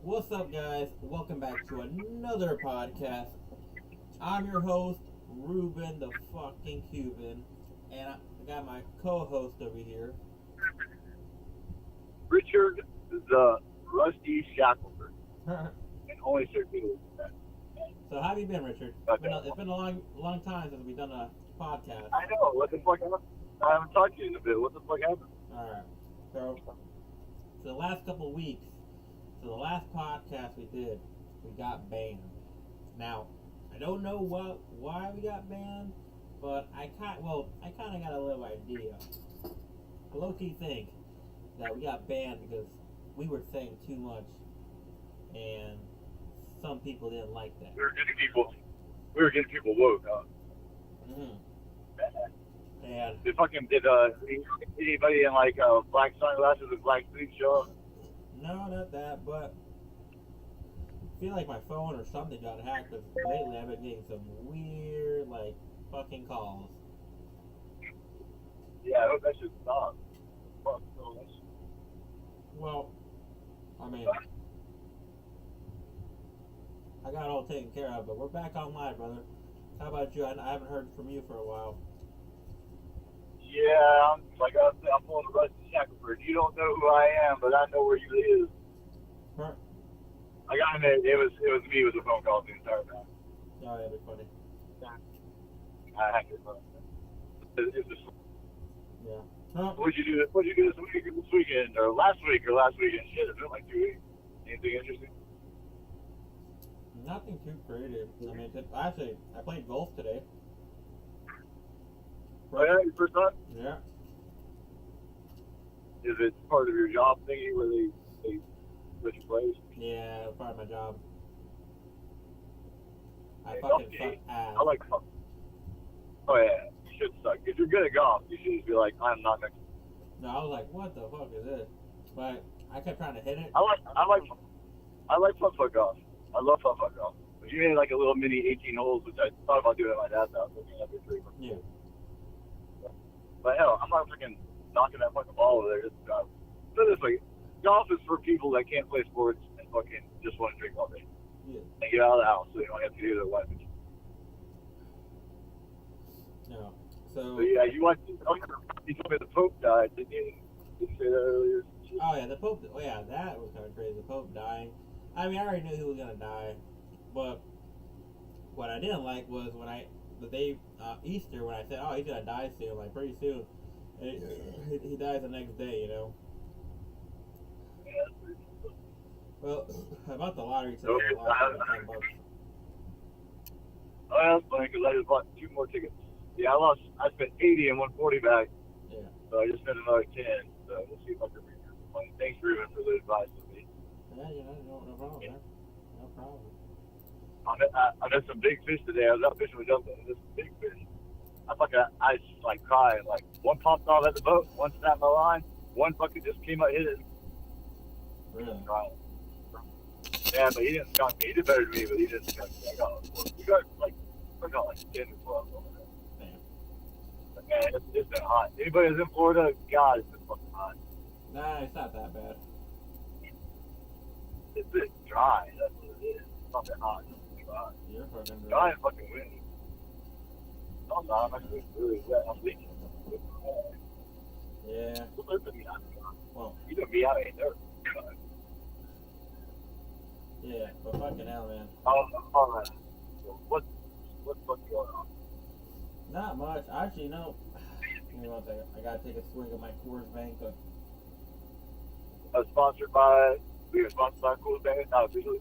What's up, guys? Welcome back to another podcast. I'm your host, Ruben the fucking Cuban, and I got my co-host over here. Richard the Rusty Shackelford, So, and only certain people. how have you been, Richard? It's been a long time since we've done a podcast. I know. What the fuck happened? I haven't talked to you in a bit. What the fuck happened? All right. So, the last couple weeks, the last podcast we did, we got banned. Now, I don't know why we got banned, but I kind of got a little idea. I low-key think that we got banned because we were saying too much, and some people didn't like that. We were getting people woke, huh? And Did anybody in like black sunglasses and black suits show up? no, not that, but I feel like my phone or something got hacked because lately I've been getting some weird, fucking calls. Yeah, I hope that should stop. Fuck, no, that shit. Well, I mean, I got it all taken care of, but we're back online, brother. How about you? I haven't heard from you for a while. Yeah, I'm pulling the Rusty Shackelford. You don't know who I am, but I know where you live. Huh? I got in there. It was me with the phone calls the entire time. Oh, that'd be funny. I hacked it. It's just. Yeah. Huh? What'd you do this weekend, or last weekend? Shit, it's been like 2 weeks. Anything interesting? Nothing too creative. I mean, actually, I played golf today. Oh yeah, your first time? Yeah. Is it part of your job thingy where they let you play? Yeah, it was part of my job. I Hey, fucking okay. suck ass. I like. Oh yeah, you should suck. If you're good at golf, you should just be like, I'm not next. No, I was like, what the fuck is this? But I kept trying to hit it. I like putt-putt golf. I love putt-putt golf. But you made like a little mini 18 holes, which I thought about doing at my dad's house. Looking at the tree. Yeah. But hell, I'm not freaking knocking that fucking ball over there. Just put it this way, golf is for people that can't play sports and fucking just want to drink all day Yeah. and get out of the house so they don't have to do their life. No. So So, yeah, you told me the Pope died. Did you say that earlier? oh yeah, the Pope. Oh yeah, that was kind of crazy. The Pope dying. I mean, I already knew he was gonna die, but what I didn't like was the day Easter, when I said, "Oh, he's gonna die soon," like pretty soon, and he dies the next day. You know. Well, I bought the lottery today. Okay, I lost like $10. Oh, that's funny because I just bought 2 more tickets. Yeah, I spent 80 and 140 back. Yeah. So I just spent another 10. So we'll see if I can bring some money. Thanks, Ruben, for the advice with me. Yeah, you know, no problem, man. No problem. I met some big fish today. I was out fishing with Justin. There's some big fish. I just like cried. Like one popped off at the boat, one snapped my line, one fucking just came out hit it. Really? Crying. Yeah, but he didn't skunk me. He did better than me, but he didn't skunk me. I got 10 or 12 over there. Damn. But man, it's been hot. Anybody who's in Florida, God, it's been fucking hot. Nah, it's not that bad. It's been dry. That's what it is. It's not that hot. It's dry. You're fucking Dry and fucking windy. No, I'm not. I'm actually really wet. I'm leaking. Yeah. Well, You know me, I ain't there. yeah, but fucking hell, man. All right. So what's fucking going on? Not much. Actually, no. Give me one second. I gotta take a swig of my Coors Banquet. We were sponsored by Cool Band. Not officially.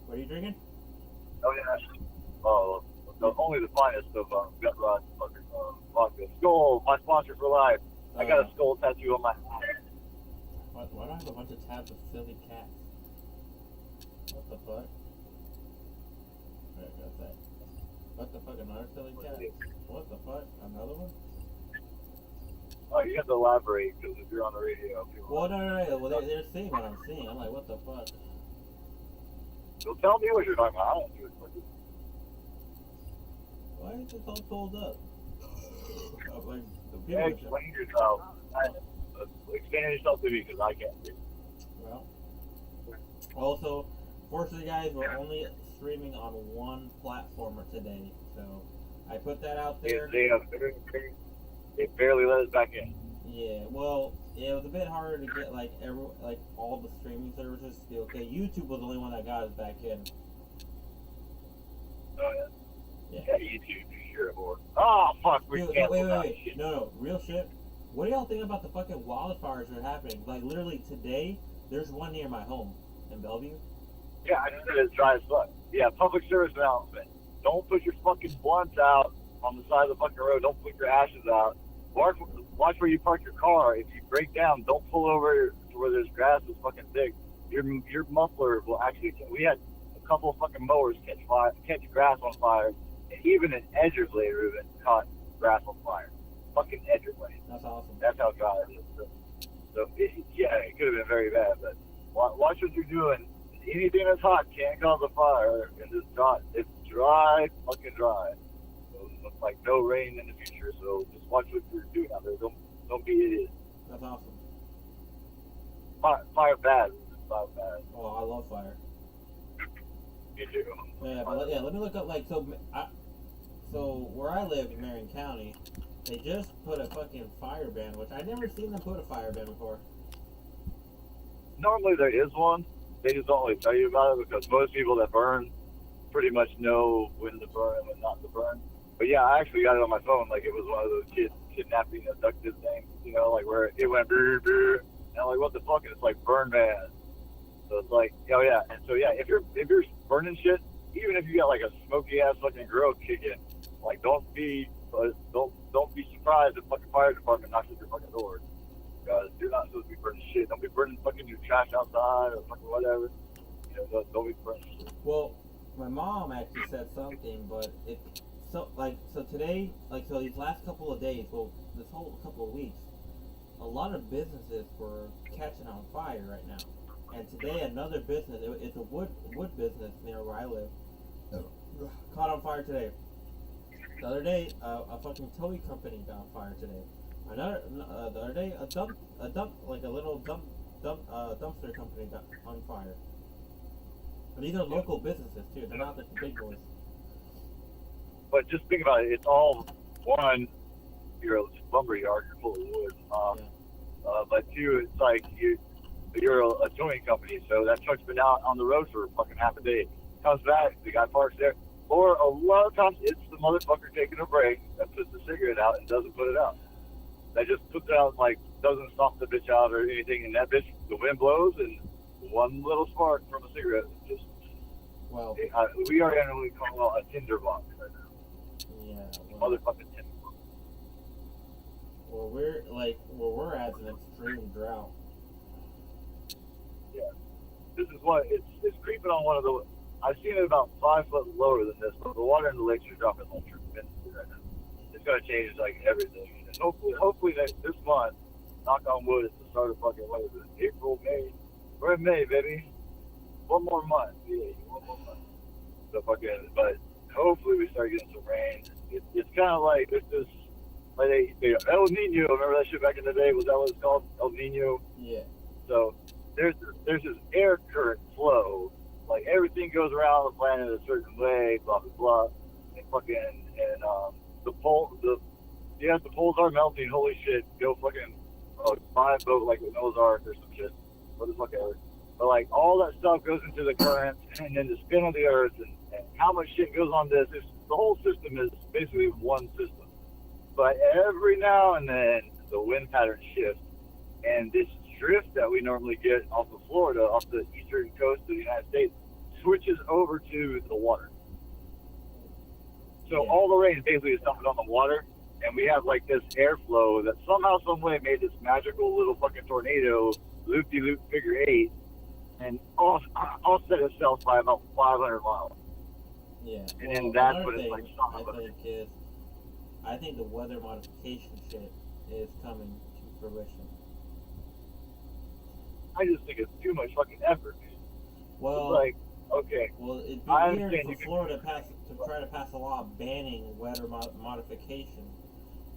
What are you drinking? Oh yeah. Oh, only the finest of gut rot fucking vodka. Skull, my sponsor for life. I got a skull tattoo on my. Why do I have a bunch of tabs of silly cats? What the fuck? Alright, got that. What the fuck, another silly cat? What the fuck? Another one? Oh, you have to elaborate because if you're on the radio, people. Well, no. Well, they're seeing what I'm seeing. I'm like, what the fuck? So tell me what you're talking about. I don't do it. Why is this all pulled up? I'm like, the people Yeah, explain yourself. Explain yourself to me because I can't do it. Well, also, unfortunately, guys, we're only streaming on one platform today, so I put that out there. They barely let us back in. Yeah, well, it was a bit harder to get like all the streaming services to be okay. YouTube was the only one that got us back in. Oh Yeah. yeah, YouTube, sure, boy. Oh fuck, we Dude, canceled that wait. shit. No, real shit. What do y'all think about the fucking wildfires that are happening? Like literally today, there's one near my home in Bellevue. Yeah, I just said it's dry as fuck. Yeah, public service announcement. Don't put your fucking blunts out on the side of the fucking road. Don't put your ashes out. Watch where you park your car. If you break down, don't pull over to where there's grass that's fucking thick. Your muffler will actually. We had a couple of fucking mowers catch grass on fire, and even an edger blade, Ruben, caught grass on fire. Fucking edger blade. That's awesome. That's how dry it is. So yeah, it could have been very bad, but watch what you're doing. Anything that's hot can't cause a fire, and it's dry, fucking dry. So, looks like no rain in the future, so just watch what you're doing out there. Don't be idiots. That's awesome. Fire bad. Fire bad. Oh, I love fire. Me too. Yeah, but let me look up like so where I live in Marion County, they just put a fucking fire ban, which I never seen them put a fire ban before. Normally there is one. They just don't really tell you about it because most people that burn pretty much know when to burn and when not to burn. But yeah, I actually got it on my phone like it was one of those kidnapping abductive things, you know, like where it went brr, brr, and I'm like, what the fuck? And it's like burn ban. So it's like, oh yeah, and so yeah, if you're burning shit, even if you got like a smoky ass fucking grill kicking, like don't be surprised if fucking fire department knocks at your fucking door. Because you're not supposed to be burning shit. Don't be burning fucking your trash outside or fucking whatever. You know, don't be burning shit. Well, my mom actually said something, but so today, so these last couple of days, well, this whole couple of weeks, a lot of businesses were catching on fire right now. And today, another business, it's a wood business near where I live, caught on fire today. The other day, a fucking towing company got on fire today. The other day, a little dumpster company got on fire. And these are local businesses too. They're not the big boys. But just think about it. It's all one. You're a lumber yard. You're full of wood. But two, it's like you're a towing company. So that truck's been out on the road for fucking half a day. Comes back, the guy parks there. Or a lot of times, it's the motherfucker taking a break that puts the cigarette out and doesn't put it out. That just puts it out, like, doesn't stop the bitch out or anything, and that bitch, the wind blows, and one little spark from a cigarette just. Well, we are going to call it a tinderbox right now. Yeah. Motherfucking tinderbox. Well, where we're at an extreme drought. Yeah. This is what it's creeping on one of the. I've seen it about 5 foot lower than this, but the water in the lakes are dropping like tremendously right now. It's going to change like everything. And hopefully this month, knock on wood, it's the start of fucking, what is it, April, May? We're in May, baby. One more month. Yeah, one more month. So fucking, but hopefully we start getting some rain. It's kind of like, there's this, like El Nino, remember that shit back in the day? Was that what it's called? El Nino? Yeah. So there's this air current flow. Like everything goes around the planet a certain way, blah, blah, blah. And fucking, the poles are melting. Holy shit! Go fucking buy a boat like with Noah's Ark or some shit. What the fuck ever. But like all that stuff goes into the current and then the spin of the Earth and how much shit goes on this. The whole system is basically one system. But every now and then the wind pattern shifts, and this drift that we normally get off of Florida, off the eastern coast of the United States, switches over to the water. So all the rain basically is dumping on the water, and we have like this airflow that somehow, some way made this magical little fucking tornado loop-de-loop figure 8 and offset itself by about 500 miles. Yeah. And then that's what it's like. I think the weather modification shit is coming to fruition. I just think it's too much fucking effort. Well, it's like, okay. Well, it'd be weird for Florida to try to pass a law banning weather modification,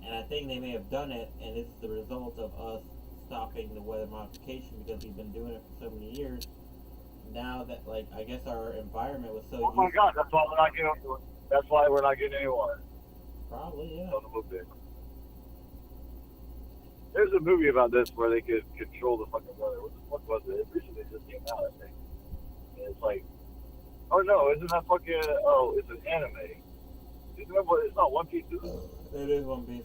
and I think they may have done it, and it's the result of us stopping the weather modification because we've been doing it for so many years now that like I guess our environment was so Oh my used. God, that's why we're not getting. That's why we're not getting any water. Probably, yeah. Son of a bitch. There's a movie about this where they could control the fucking weather. What the fuck was it? It recently just came out, I think. And it's like, oh no, isn't that fucking? Oh, it's an anime. Isn't that what? It's not One Piece. Is it? It is One Piece.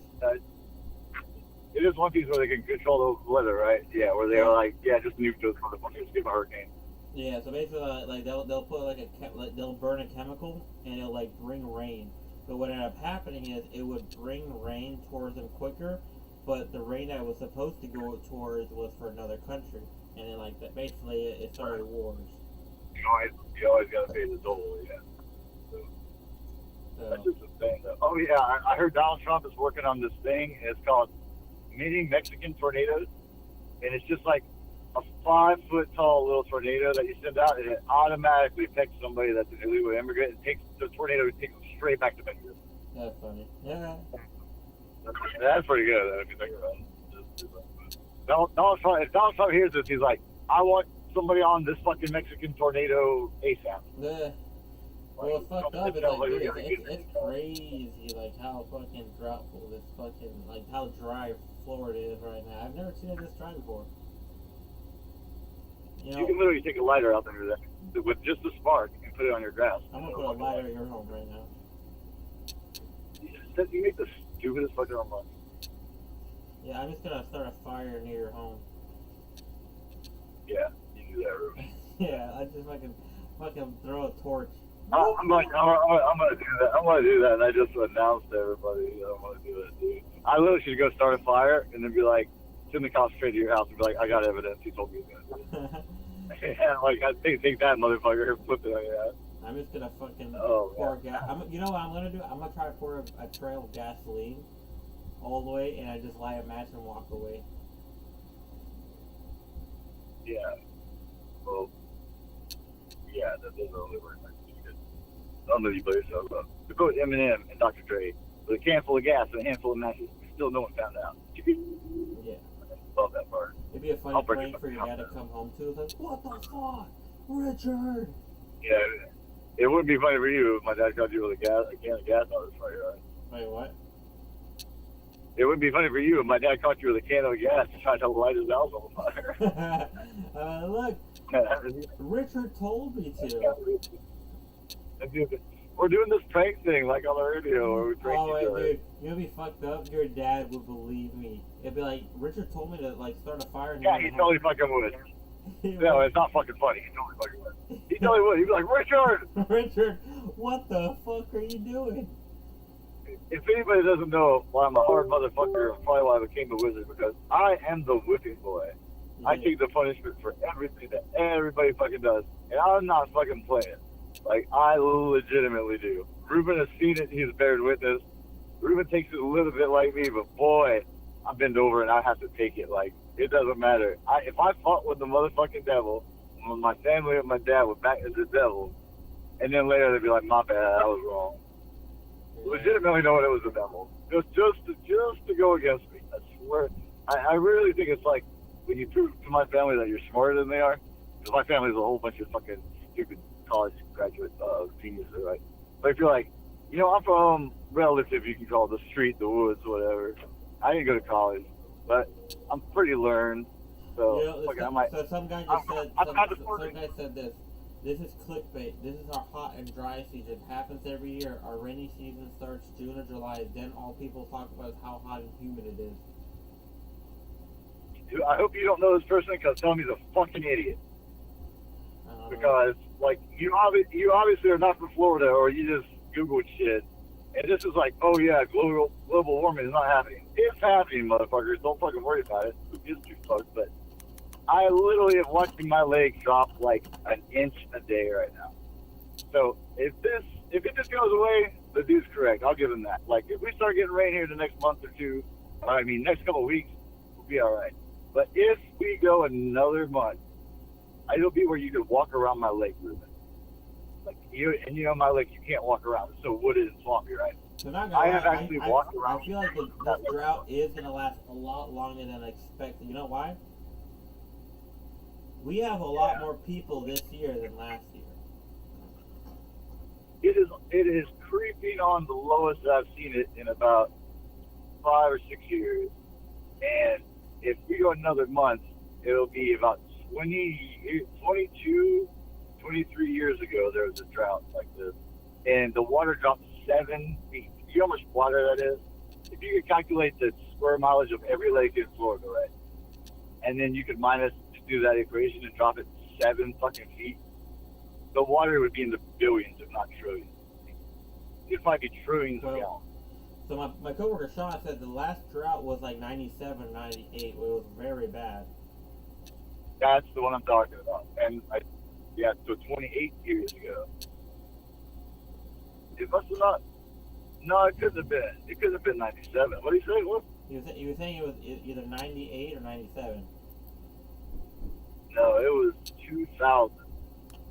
It is One Piece where they can control the weather, right? Yeah, where they're like, yeah, just nuke those motherfuckers, give a hurricane. Yeah, so basically, like they'll put like they'll burn a chemical and it'll like bring rain. But what ended up happening is it would bring rain towards them quicker, but the rain that was supposed to go towards was for another country, and then like that basically it started wars. You always gotta pay the toll, yeah. So, That's just a thing. Though. Oh yeah, I heard Donald Trump is working on this thing. And it's called Meeting Mexican Tornadoes, and it's just like a 5-foot tall little tornado that you send out, and it automatically picks somebody that's an illegal immigrant and takes the tornado and takes them straight back to Mexico. that's funny. Yeah. That's pretty good, though, if you think about it. Donald Trump, if Donald Trump hears this, he's like, I want somebody on this fucking Mexican tornado ASAP. Yeah. Well, it's fucked up. It's like, dude, it's crazy, like how fucking droughful this fucking, like how dry Florida is right now. I've never seen it this dry before. You You know, can literally take a lighter out there with just a spark and put it on your grass. I'm gonna put a lighter in your home right now. You make the stupidest fucking money. Yeah, I'm just gonna start a fire near your home. Yeah, you do that, Ruben. Yeah, I just fucking throw a torch. I'm gonna do that. I'm gonna do that, and I just announced to everybody that I'm gonna do that, dude. I literally should go start a fire and then be like, send the cops straight to your house and be like, I got evidence. He told me that. Yeah, like I take that motherfucker and flip it on your ass. I'm just gonna fucking Oh, pour gas. You know what I'm gonna do? I'm gonna try to pour a trail of gasoline all the way, and I just light a match and walk away. Yeah. Well, yeah, that doesn't really work. I don't know if you play yourself, but we put Eminem and Dr. Dre with a can full of gas and a handful of matches. Still no one found out. Yeah. Love that part. It'd be a funny I'll break prank it for your up. dad to come home to. It's like, what the fuck, Richard? Yeah, it wouldn't be funny for you if my dad caught you with a can of gas out of his fire, right? Wait, what? It wouldn't be funny for you if my dad caught you with a can of gas and tried to light his house on fire. Look, Richard told me to. We're doing this prank thing like on the radio where we prank Oh, each wait, other. dude, you know be fucked up? Your dad would believe me. It'd be like, Richard told me to like start a fire. Yeah, he totally fucking would. No, it's not fucking funny. He totally fucking would. He totally would. He'd be like, Richard! Richard, what the fuck are you doing? If anybody doesn't know why I'm a hard motherfucker, and probably why I became a wizard, because I am the whipping boy. I take the punishment for everything that everybody fucking does, and I'm not fucking playing. Like, I legitimately do. Ruben has seen it, he's beared witness. Ruben takes it a little bit like me, but boy, I bend over and I have to take it. Like, it doesn't matter. If I fought with the motherfucking devil, when my family and my dad were back as the devil, and then later they'd be like, my bad, I was wrong. Legitimately knowing it was the devil. Just to go against me. I swear. I really think it's like when you prove to my family that you're smarter than they are, because my family's a whole bunch of fucking stupid college graduate geniuses, right? But if you're like, you know, I'm from relative, you can call it the street, the woods, whatever. I didn't go to college, but I'm pretty learned. So, You know, fucking, I might. so some guy just said, I'm some guy said this. This is clickbait. This is our hot and dry season. Happens every year. Our rainy season starts June or July. Then all people talk about is how hot and humid it is. Dude, I hope you don't know this person because tell me he's a fucking idiot. Because, like, you obviously are not from Florida, or you just Googled shit, and this is like, oh yeah, global warming is not happening. It's happening, motherfuckers. Don't fucking worry about it. Who gives two fucks? But I literally am watching my legs drop like an inch a day right now. So if it just goes away, the dude's correct. I'll give him that. Like, if we start getting rain here the next month or two, next couple of weeks, we'll be all right. But if we go another month, it'll be where you can walk around my lake, Ruben. Like, you know my lake, you can't walk around. It's so wooded and swampy, right? So not I have actually walked around. I feel like this drought is going to last a lot longer than I expected. You know why? We have a lot more people this year than last year. It is creeping on the lowest I've seen it in about 5 or 6 years. And if we go another month, it'll be about 22, 23 years ago, there was a drought like this. And the water dropped 7 feet. You know how much water that is? If you could calculate the square mileage of every lake in Florida, right? And then you could do that equation and drop it 7 fucking feet, the water would be in the billions, if not trillions. It might be trillions of gallons. So my coworker Sean said the last drought was like 97, 98. It was very bad. That's the one I'm talking about. And so 28 years ago. It must have not. No, it couldn't have been. It couldn't have been 97. What did he say? What? You were saying it was either 98 or 97. No, it was 2000.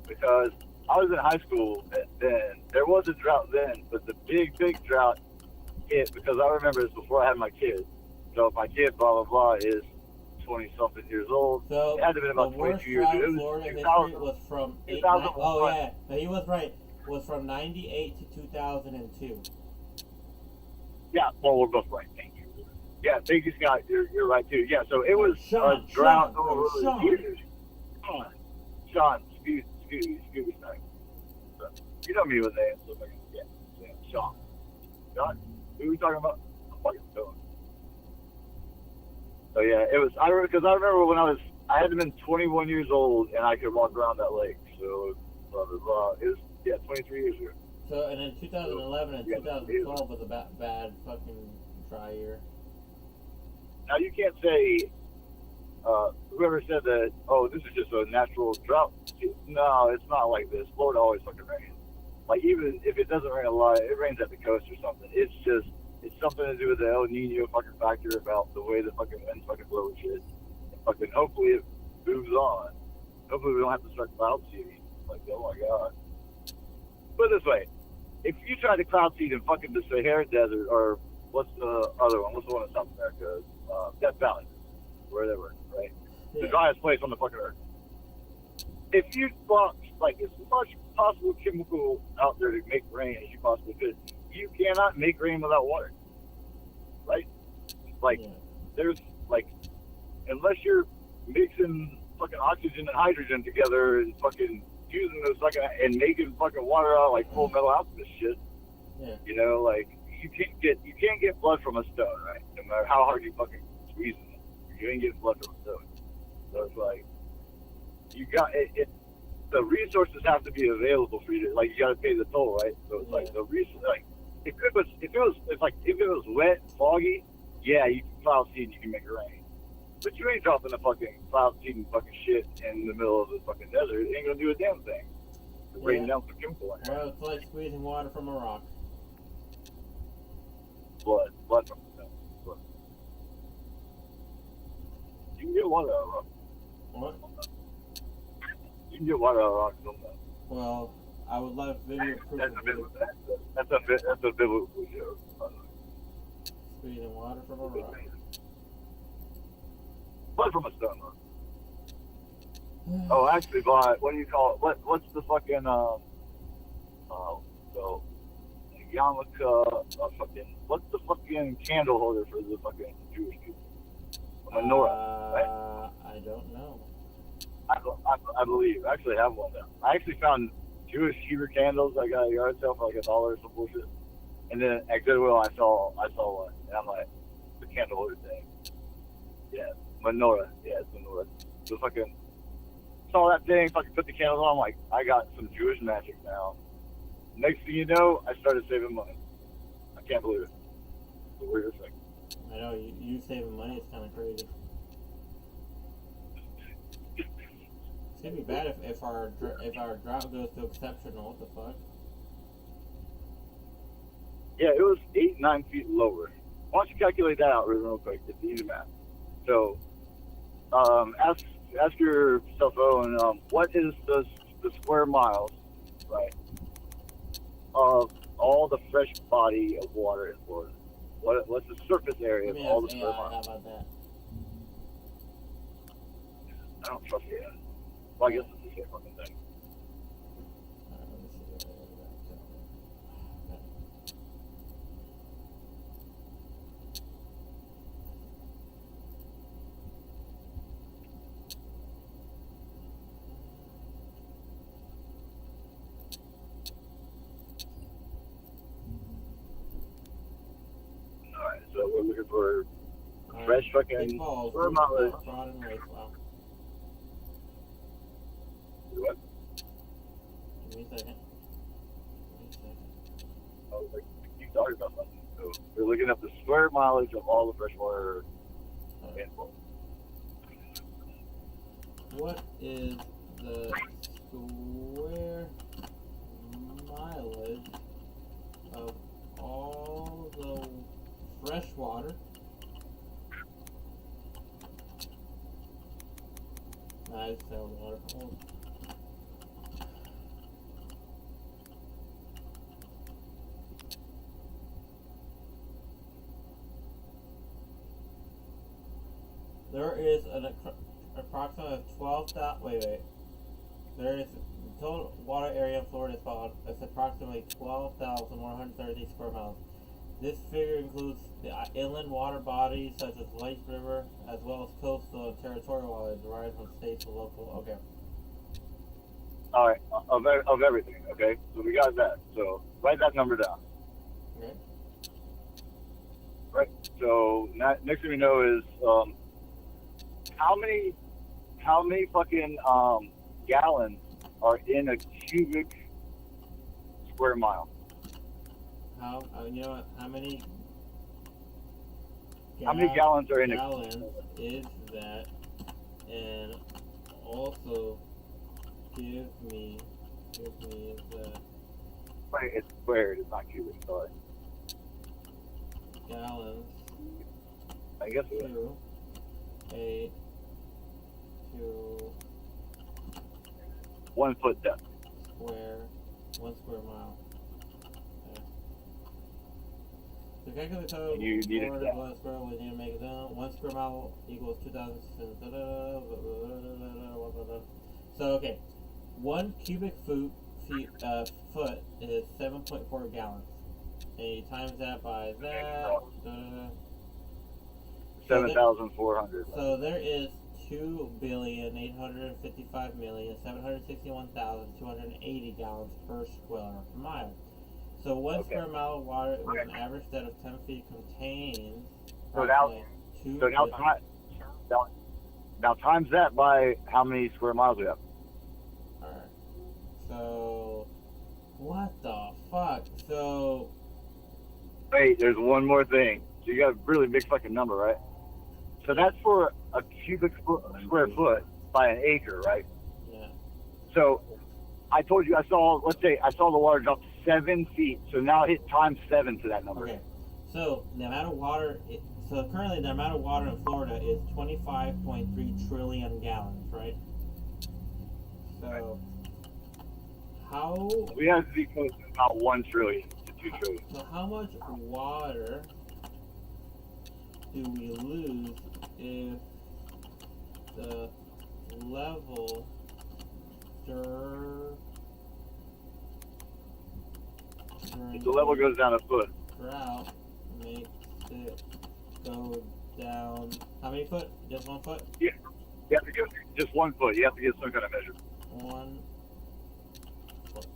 Because I was in high school then. There was a drought then, but the big drought hit because I remember this before I had my kid. So if my kid, blah, blah, blah, is 20-something years old, so it had to have been about 22 years ago. It was 2000. Was from 2001. Oh, yeah. No, he was right. Was from 98 to 2002. Yeah, well, we're both right. Thank you. Yeah, thank you, Scott. You're right, too. Yeah, so it was a drought over the years. Sean, excuse me. So, you know me with that. So, yeah, Sean. Sean? Who are we talking about? I'm fucking Sean. So, yeah, it was, I remember when I had to have been 21 years old and I could walk around that lake. So, blah, blah, blah. It was, 23 years ago. So, and then 2011 and 2012 was a bad fucking dry year. Now, you can't say, whoever said that, oh, this is just a natural drought. No, it's not like this. Florida always fucking rains. Like, even if it doesn't rain a lot, it rains at the coast or something. It's something to do with the El Nino fucking factor about the way the fucking winds fucking blow and shit. And fucking hopefully it moves on. Hopefully we don't have to start cloud seeding. Like, oh my God. Put it this way. If you try to cloud seed in fucking the Sahara Desert, or what's the other one? What's the one in South America? Death Valley. Wherever, right? Yeah. The driest place on the fucking earth. If you brought, like, as much possible chemical out there to make rain as you possibly could, you cannot make rain without water. Right? Like, there's, like, unless you're mixing fucking oxygen and hydrogen together and fucking using those fucking, and making fucking water out like Full Metal Alchemist shit. Yeah. You know, like, you can't get blood from a stone, right? No matter how hard you fucking squeeze it, you ain't getting blood from a stone. So it's like, you got it. The resources have to be available for you to, like, you got to pay the toll, right? So it's like the resource, like, if it was wet, foggy, yeah, you can cloud seed and you can make it rain. But you ain't dropping the fucking cloud seeding fucking shit in the middle of the fucking desert. It ain't gonna do a damn thing. It's raining down some chemical in there. Well, it's like squeezing water from a rock. Blood from the stone. Blood. You can get water out of rock. What? You can get water out of rock sometimes. Well, I would love video proof That's of a biblical joke. squeezing water from a rock. Blood from a stone. Oh, actually, but what do you call it? What's the fucking so yarmulke? Fucking what's the fucking candle holder for the fucking Jewish people? A menorah, right? I don't know. I believe. I actually have one now. I actually found Jewish Hebrew candles. I got a yard sale for like $1 or some bullshit. And then at Goodwill, I saw one, and I'm like, the candle holder thing. Yeah, menorah. Yeah, it's menorah. So fucking saw that thing. Fucking put the candles on. I'm like, I got some Jewish magic now. Next thing you know, I started saving money. I can't believe it. It's the weirdest thing. I know you saving money. It's kind of crazy. It's gonna be bad if our drought goes to exceptional. What the fuck? Yeah, it was 8-9 feet lower. Why don't you calculate that out real quick? It's easy math. So, ask your cell phone, what is the square miles, right, of all the fresh body of water in Florida? What's the surface area of all the square miles? How about that? I don't trust you. Well, I guess it's the same fucking thing. Alright, let me see where that Alright, so we're looking for Alright, fresh Big fucking Falls, square Big mileage. Falls, Fraud and Waste. Wow. What? Give me a second. I was like, keep talking about something. So we're looking up the square mileage of all the freshwater handfuls. What is the square mileage of all the fresh water? I just found water. Oh. There is an approximate of 12,000. Wait. There is total water area in Florida is about it's approximately 12,130 square miles. This figure includes the inland water bodies such as Lake River, as well as coastal and territorial waters derived from state to local. Okay. All right, of everything. Okay, so we got that. So write that number down. Okay. Right. So next thing we know is how many fucking gallons are in a cubic square mile? How you know what? How many gallons are in gallons is that? And also give me the Right, it's squared. It's not cubic. Sorry. gallons I guess to 1 foot depth. one square mile. Okay. To calculate the total You need it Florida that. blood square, we need to make it down. 1 square mile equals 2,000. So okay, 1 cubic foot is 7.4 gallons. And you times that by that. 7,400. So there is 2,855,761,280 gallons per square mile. So 1 square mile of water with an average depth of 10 feet contains So now, two. so now times that by how many square miles we have. Alright. So what the fuck? So Wait, there's one more thing. So you got a really big fucking number, right? So that's for a cubic square foot by an acre, right? yeah. So I told you let's say I saw the water drop 7 feet. So now hit times 7 to that number. Okay. So the amount of water. So currently the amount of water in Florida is 25.3 trillion gallons, right? So how? We have to be close to about 1 trillion to 2 trillion. So how much water do we lose if the level If the level goes down a foot, drought makes it go down? How many foot? Just 1 foot? you have to go just 1 foot. You have to get some kind of measure. 1 foot.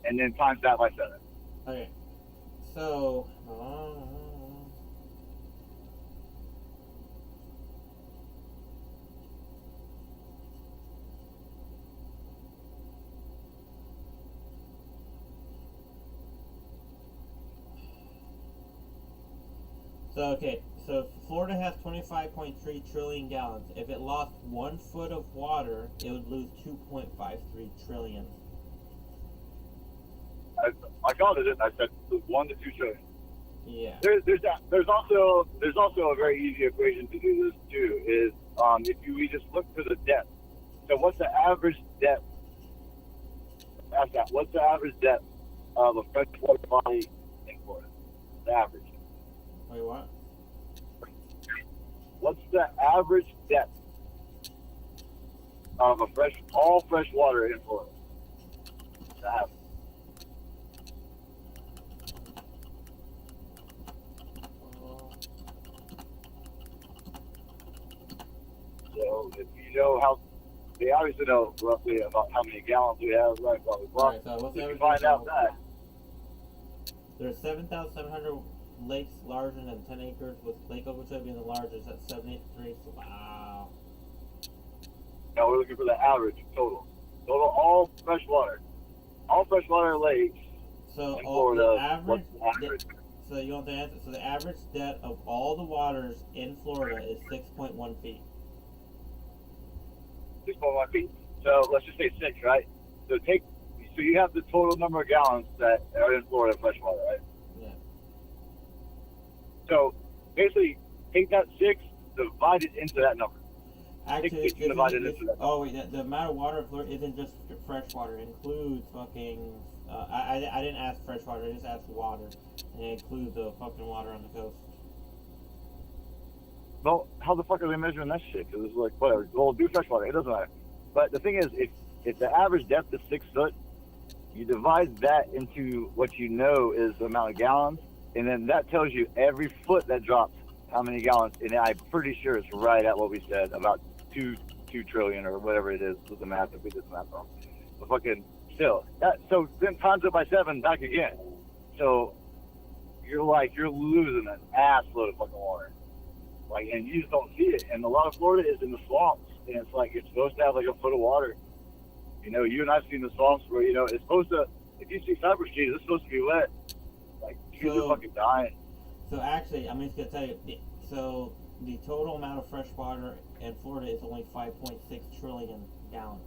And then times that by 7. Okay. So. So Florida has 25.3 trillion gallons. If it lost 1 foot of water, it would lose 2.53 trillion. I counted it. I said 1 to 2 trillion. Yeah. There's also a very easy equation to do this too. Is we just look for the depth. So what's the average depth? Ask that. What's the average depth of a freshwater body in Florida? The average. Wait, what? What's the average depth of all fresh water in Florida. To have. So if you know how, they obviously know roughly about how many gallons we have, right? Blah blah blah. Alright, so what's If you average find out depth? that, There's 7,700 lakes larger than 10 acres, with Lake Okeechobee being the largest at 783. Wow. we're looking for the average total. All freshwater lakes So in all Florida. the average. What's the average? So you want the answer? So the average depth of all the waters in Florida is 6.1 feet. 6.1 feet. So let's just say 6, right? So you have the total number of gallons that are in Florida freshwater, right? Yeah. So basically, take that 6, divide it into that number. Actually, It's divided into that. oh wait, the amount of water in Florida isn't just fresh water. It includes fucking. I didn't ask fresh water. I just asked water, and it includes the fucking water on the coast. Well, how the fuck are they measuring that shit? Because it's like, whatever, we'll do freshwater. It doesn't matter. But the thing is, if the average depth is 6 foot, you divide that into what you know is the amount of gallons, and then that tells you every foot that drops how many gallons. And I'm pretty sure it's right at what we said, about 2 trillion or whatever it is with the math, if we did the math wrong. But fucking still. So then times it by 7 back again. So you're losing an ass load of fucking water. And you just don't see it. And a lot of Florida is in the swamps. And it's like, you're supposed to have like a foot of water. You and I've seen the swamps where, it's supposed to, if you see cypress trees, it's supposed to be wet. Trees are fucking dying. So actually, I'm just going to tell you, so the total amount of fresh water in Florida is only 5.6 trillion gallons.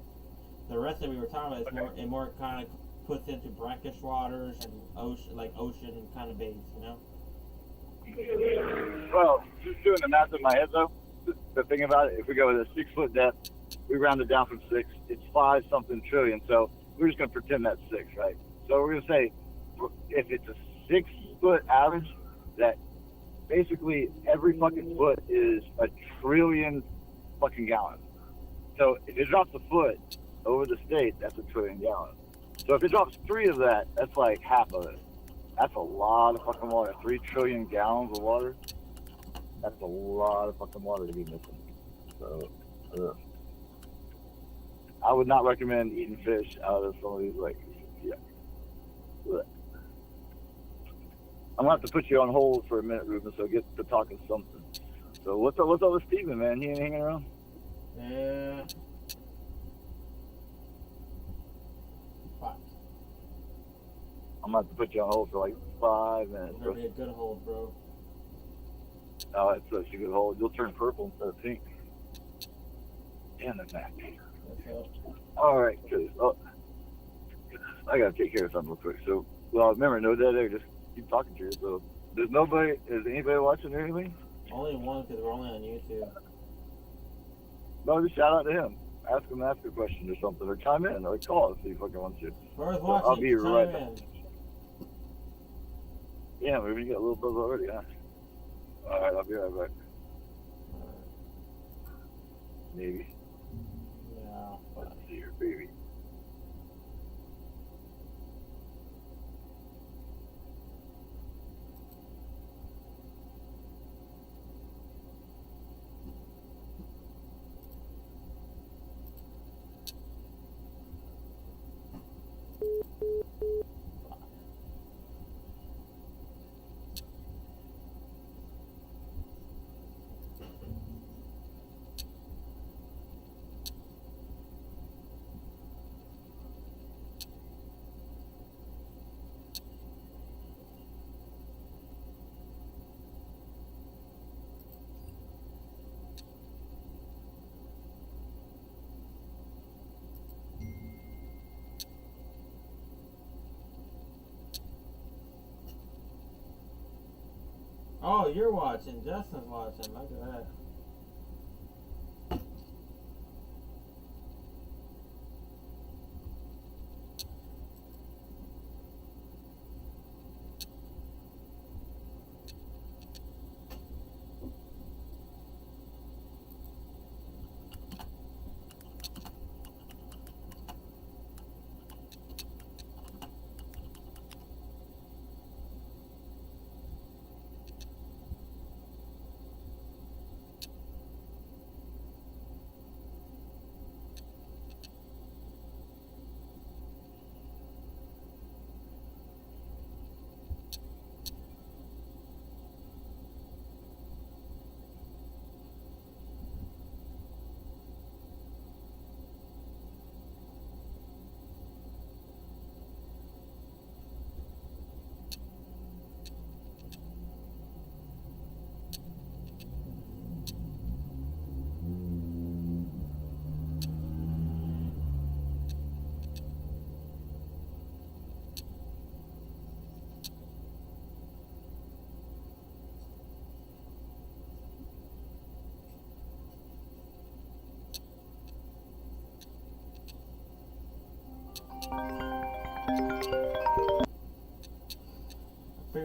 The rest that we were talking about is Okay. more kind of puts into brackish waters and ocean kind of bays, Well, just doing the math in my head though, the thing about it, if we go with a 6 foot depth, we round it down from 6, it's 5 something trillion. So we're just going to pretend that's 6, right? So we're going to say, if it's a 6 foot average, that basically every fucking foot is a trillion fucking gallons. So if it drops a foot over the state, that's a trillion gallons. So if it drops 3 of that, that's like half of it. That's a lot of fucking water. 3 trillion gallons of water. That's a lot of fucking water to be missing. So, I would not recommend eating fish out of some of these lakes. Yeah. Ugh. I'm gonna have to put you on hold for a minute, Ruben. So get to talking something. So what's up with Steven, man? He ain't hanging around. Yeah. Fuck. I'm gonna have to put you on hold for like 5 minutes. It's gonna be a good hold, bro. Oh, it's such a good hold. You'll turn purple instead of pink. Damn the Mac. That's up. All right, cause I gotta take care of something real quick. So, remember, no dead air. Just keep talking to you. So, is anybody watching or anything? Only one because we're only on YouTube. No, just shout out to him. Ask him a question or something, or chime in, or call if he fucking wants to. Whoever's So watching, I'll be chime right in. back. Yeah, maybe you got a little buzz already, huh? All right, I'll be right back. Maybe. Yeah, Let's but see your baby. oh, you're watching. Justin's watching. Look at that.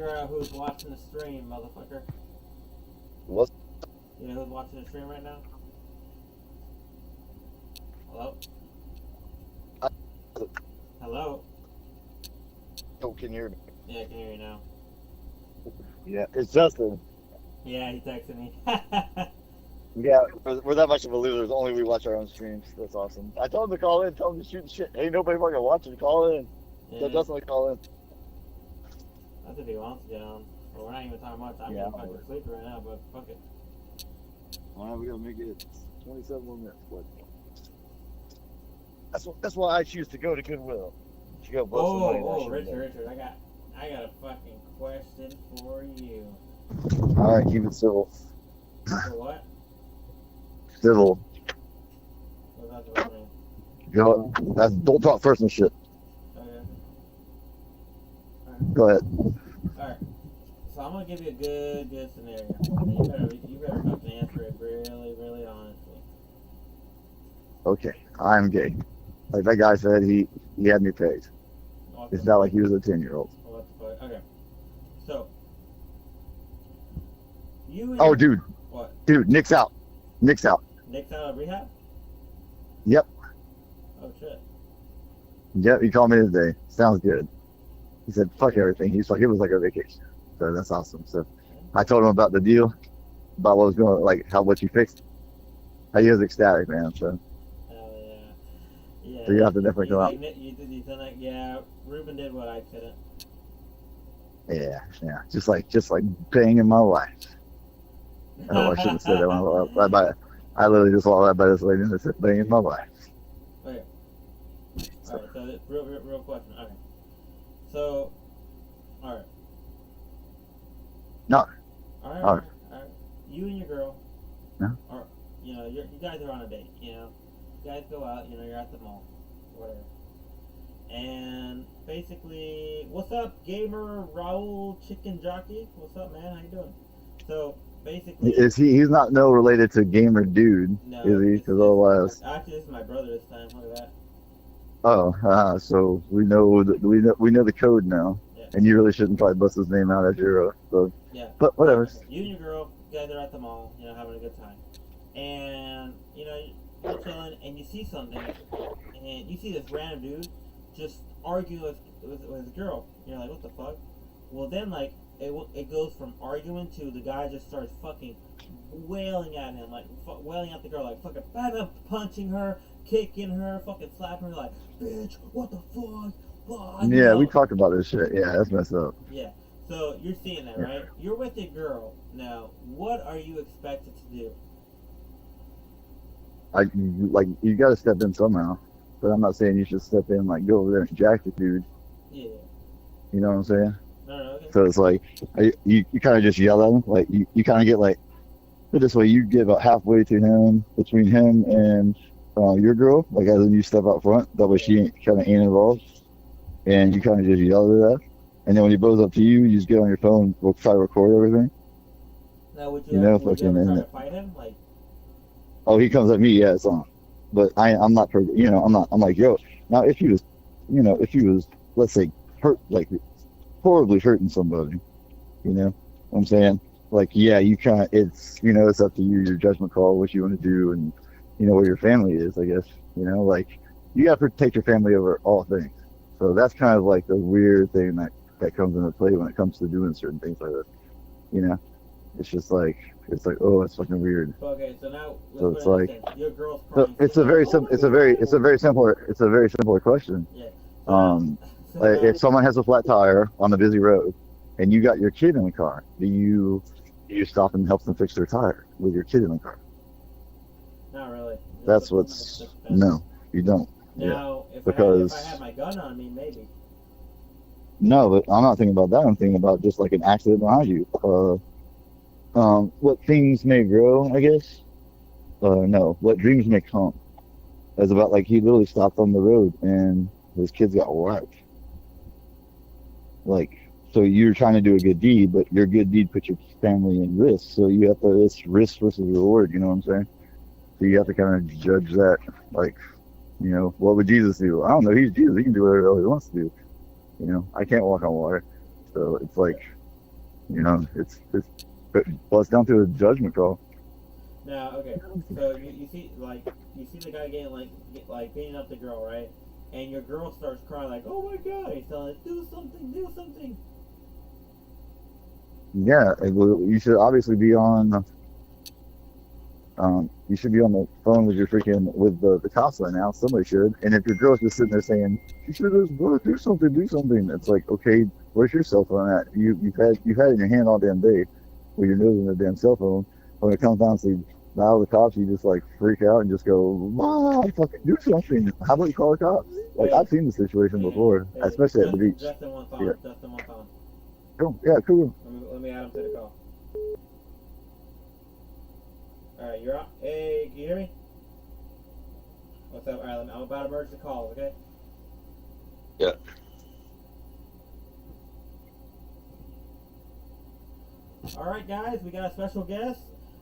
figure out who's watching the stream, motherfucker. What? You know who's watching the stream right now? Hello? Hello? Oh, can you hear me? Yeah, I can hear you now. Yeah, it's Justin. Yeah, he texted me. Yeah, we're that much of a losers. Only we watch our own streams. That's awesome. I told him to call in. Tell him to shoot the shit. Ain't nobody fucking watching. Call in. Tell Justin to call in. That's if he wants to get on. Well, we're not even talking much. I'm Yeah, fucking sleepy right now, but fuck it. All right, we gotta make it 27 more minutes. What? That's why I choose to go to Goodwill. You go bust some money. Oh, Richard, I got a fucking question for you. All right, keep it civil. For what? Civil. What's that supposed to mean? Go. Don't talk personal shit. Okay. Go ahead. Alright. So I'm gonna give you a good scenario. And you better fucking answer it really, really honestly. Okay, I'm gay. Like that guy said, he had me pegged. What It's the not like he was a 10-year-old. What the fuck? Okay. So you and Oh, dude. What? Dude, Nick's out. Nick's out. Nick's out of rehab? Yep. Oh shit. Yep, he called me today. Sounds good. He said, fuck everything. He's like, it was like a vacation. So that's awesome. So I told him about the deal, about what was going, like what you fixed. He was ecstatic, man. So Hell yeah. Yeah. So you have to definitely go out. You did like, yeah, Ruben did what I couldn't. yeah, just like paying in my life. Oh, I shouldn't have said that. I literally just walked right by this lady and I said, paying in my life. Okay. Alright, so this real question. Okay. So, alright. No. Alright. You and your girl. Yeah. Or, you guys are on a date, You guys go out, you're at the mall. Whatever. And basically, what's up, gamer Raul Chicken Jockey? What's up, man? How you doing? So, basically... He's not related to Gamer Dude, No, is he? Because otherwise... Actually, this is my brother this time. Look at that. Oh, so we know the code now, Yeah. and you really shouldn't probably bust his name out as your so. Yeah. But whatever. You and your girl, you guys are at the mall, having a good time, and you're chilling, and you see something, and you see this random dude just arguing with his girl. You're like, what the fuck? Well, then it goes from arguing to the guy just starts fucking wailing at him, wailing at the girl, like fucking punching her, kicking her, fucking slapping her, like, bitch, what the fuck? Blah, Yeah, we talked about this shit. Yeah, that's messed up. Yeah. So you're seeing that, right? You're with your girl now. What are you expected to do? You got to step in somehow, but I'm not saying you should step in go over there and jack the dude. Yeah. You know what I'm saying? No, okay. So it's you kind of just yell at him, you kind of get put this way, you get about halfway to him, between him and your girl, as in you step out front, that way she ain't involved, and you kind of just yell at her, and then when he blows up to you, you just get on your phone, we'll try to record everything. Now, would you ever try to fight him? Oh, he comes at me, yeah, it's on. But I'm not, I'm like, yo, now if he was, let's say, hurt, horribly hurting somebody, you know what I'm saying? Yeah, you kind of, it's up to you, your judgment call, what you want to do, and, where your family is, I guess, you got to protect your family over all things. So that's kind of the weird thing that comes into play when it comes to doing certain things like that, It's just oh, it's fucking weird. Okay, so now so it's your girl's crying. It's a very simpler question. Yeah. If someone has a flat tire on a busy road, and you got your kid in the car, do you stop and help them fix their tire with your kid in the car? Not really. No, you don't. Now, yeah. if I had my gun on me, maybe. No, but I'm not thinking about that. I'm thinking about just an accident behind you. What things may grow, I guess. No, what dreams may come. It's about he literally stopped on the road and his kids got whacked. So you're trying to do a good deed, but your good deed puts your family in risk. So you have to, it's risk versus reward, you know what I'm saying? So you have to kind of judge that, what would Jesus do? I don't know, he's Jesus, he can do whatever he wants to do. I can't walk on water. So it's You know, it's boils down to a judgment call. Now, okay, so you see the guy getting like beating up the girl, right? And your girl starts crying like, "Oh my god!" He's telling her, "Do something, do something." Yeah, you should obviously be on. You should be on the phone with the cops right now. Somebody should. And if your girl's just sitting there saying, "You should just do something, do something," it's like, okay, where's your cell phone at? You've had it in your hand all damn day, with your nose in the damn cell phone. When it comes down to now the cops, you just like freak out and just go, "Mom, fucking do something." How about you call the cops? Like I've seen the situation before, especially at the beach. Justin wants on. Yeah. Justin wants on. Cool. Yeah, cool. Let me add him to the call. Alright, you're on. Hey, can you hear me? What's up? Alright, I'm about to merge the calls, okay? Yeah. Alright, guys, we got a special guest.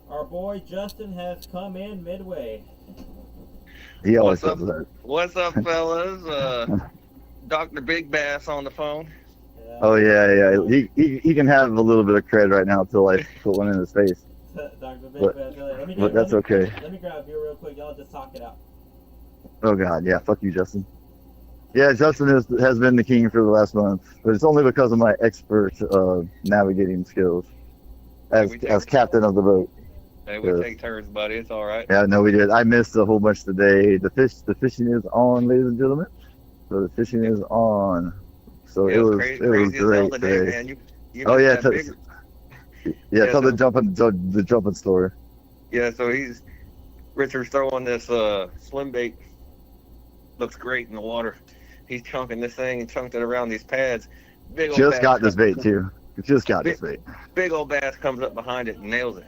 Our boy Justin has come in midway. He always What's does that. What's up, fellas? Dr. Big Bass on the phone. Oh yeah. He can have a little bit of cred right now until I put one in his face. Dr. Big But- Bass, but that's okay. Let me grab you real quick. Y'all just talk it out. Oh god, yeah, fuck you, Justin. Yeah, Justin has been the king for the last month, but it's only because of my expert navigating skills as captain of the boat. Hey, we Yeah. take turns, buddy. It's all right. Yeah, no, we did. I missed a whole bunch today. The fishing is on, ladies and gentlemen. So the fishing is on. So it was crazy great as hell today, today. man. You Oh missed yeah, that big- yeah. Tell so- the jumping story. Yeah, so Richard's throwing this slim bait. Looks great in the water. He's chunking this thing and chunked it around these pads. Big old Just bass got this bait too. Just got this bait. Big old bass comes up behind it and nails it.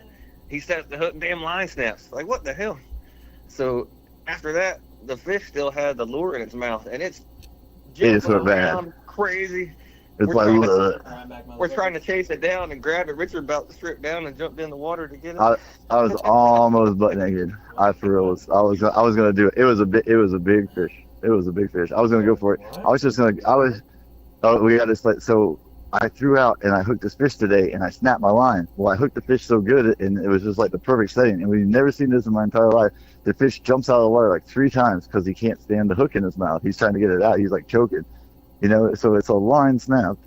He sets the hook and damn line snaps. Like, what the hell? So after that, the fish still had the lure in its mouth, and it's It just jumping went bad. around crazy. It's We're like trying to- ugh. Alright, back, We're trying to motherfucker. chase it down and grab it. Richard about to strip down and jumped in the water to get it. I was almost butt naked. I for real was. I was gonna do it. It was a big fish. It was a big fish. I was gonna go for it. What? I was just gonna. Oh, we got this. So I threw out and I hooked this fish today, and I snapped my line. Well, I hooked the fish so good, and it was just like the perfect setting. And we've never seen this in my entire life. The fish jumps out of the water like 3 times because he can't stand the hook in his mouth. He's trying to get it out. He's like choking, So it's a line snap.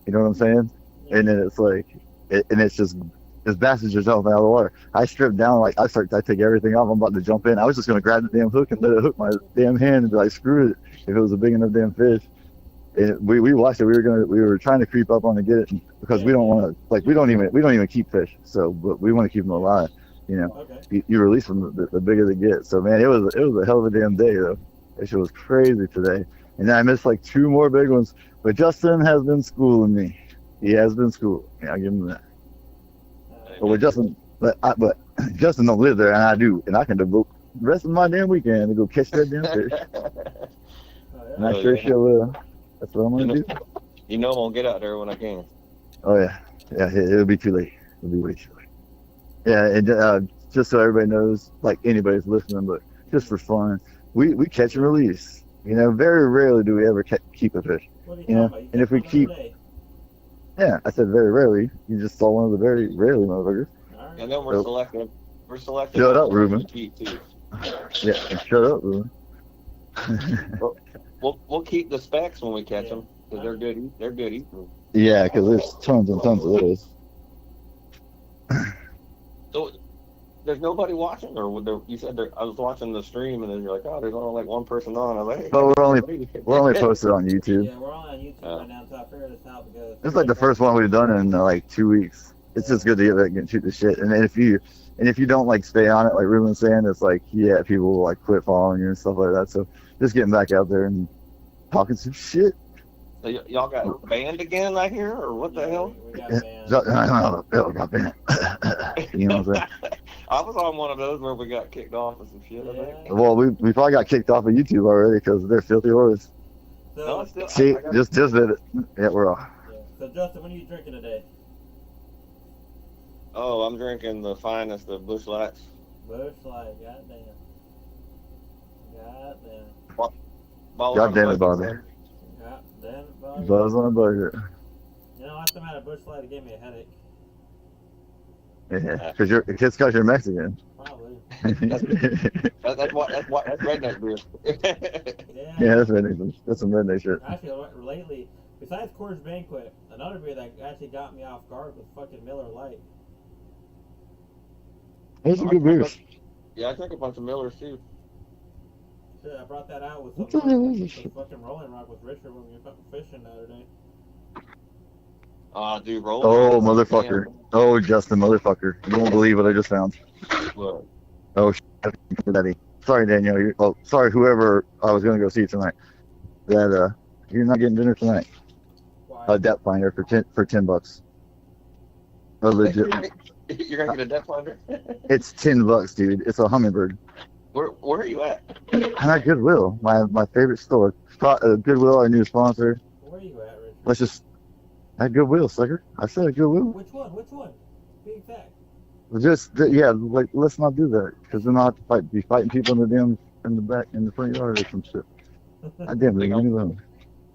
You know what I'm saying? And then it's like, and it's just this bass is just jumping out of the water. I stripped down, like I take everything off. I'm about to jump in. I was just gonna grab the damn hook and let it hook my damn hand and be like, screw it, if it was a big enough damn fish. And we watched it. We were trying to creep up on and get it because we don't want to, like we don't even keep fish. So, but we want to keep them alive. Okay. You release them, the bigger they get. So man, it was a hell of a damn day though. That shit was crazy today. And then I missed like 2 more big ones. But Justin has been schooling me. He has been schooled. Yeah, I'll give him that. But with Justin, but Justin don't live there, and I do, and I can devote the rest of my damn weekend to go catch that damn fish. And I Oh, sure yeah. shall will. That's what I'm gonna do. You know I'm gonna get out there when I can. Oh yeah, it'll be too late. It'll be way too late. Yeah, and just so everybody knows, like anybody's listening, but just for fun, we catch and release. Very rarely do we ever keep a fish. What are you Yeah, talking about? and if we keep- Yeah, I said very rarely. You just saw one of the very rarely motherfuckers. Alright. And then we're So- selecting. We're selecting. Shut up, Ruben. Keep too. Yeah, and shut up, Ruben. We'll keep the specs when we catch them because they're good. They're good eating. Yeah, because there's tons and tons of those. So there's nobody watching, or you said I was watching the stream, and then you're like, oh, there's only like one person on. I was like, hey, But we're only posted on YouTube. Yeah, we're all on YouTube right now, so I figured this out because It's like the first one we've done in like 2 weeks. It's just good to get back and shoot the shit. And then if you don't like stay on it, like Ruben was saying, it's like people will like quit following you and stuff like that. So just getting back out there and talking some shit. So y'all got banned again, I hear, or what the hell? We got Yeah. banned. Got banned. You know what I'm saying? I was on one of those where we got kicked off and some shit. I think. Yeah. Well, we probably got kicked off of YouTube already because they're filthy whores. No, So, it's still. See, I got- just did it. Yeah, we're off. yeah. So Justin, what are you drinking today? Oh, I'm drinking the finest of Busch Lights. Bush Light, goddamn. Goddamn. Ball God damn it, on a Bobby. budget. Goddamn. Buzz on a budget. You know, last time I had a Busch Light, it gave me a headache. Yeah, because you're Mexican. Probably. That's redneck beer. Yeah. Yeah, that's redneck. That's some redneck shit. Actually, lately, besides Coors Banquet, another beer that actually got me off guard was fucking Miller Lite. Those are good beers. Yeah, I drank a bunch of Millers too. Shit, I brought that out with What the hell is this some shit? fucking Rolling Rock with Richard when we were fucking fishing the other day. Dude, roll. Oh, motherfucker. Oh, Justin, motherfucker. You won't believe what I just found. What? Oh, shit. Daddy. Sorry, Daniel. Sorry, whoever I was going to go see tonight. That, you're not getting dinner tonight. Why? A depth finder for $10. A legit. You're gonna get a depth finder? It's $10, dude. It's a Humminbird. Where are you at? I'm at Goodwill, my favorite store. Goodwill, our new sponsor. Where are you at, Richard? Let's just at Goodwill, sucker. I said at Goodwill. Which one? Which one? Be exact. Like let's not do that because then I'll have to be fighting people in the back in the front yard or some shit. I damn it, leave me alone.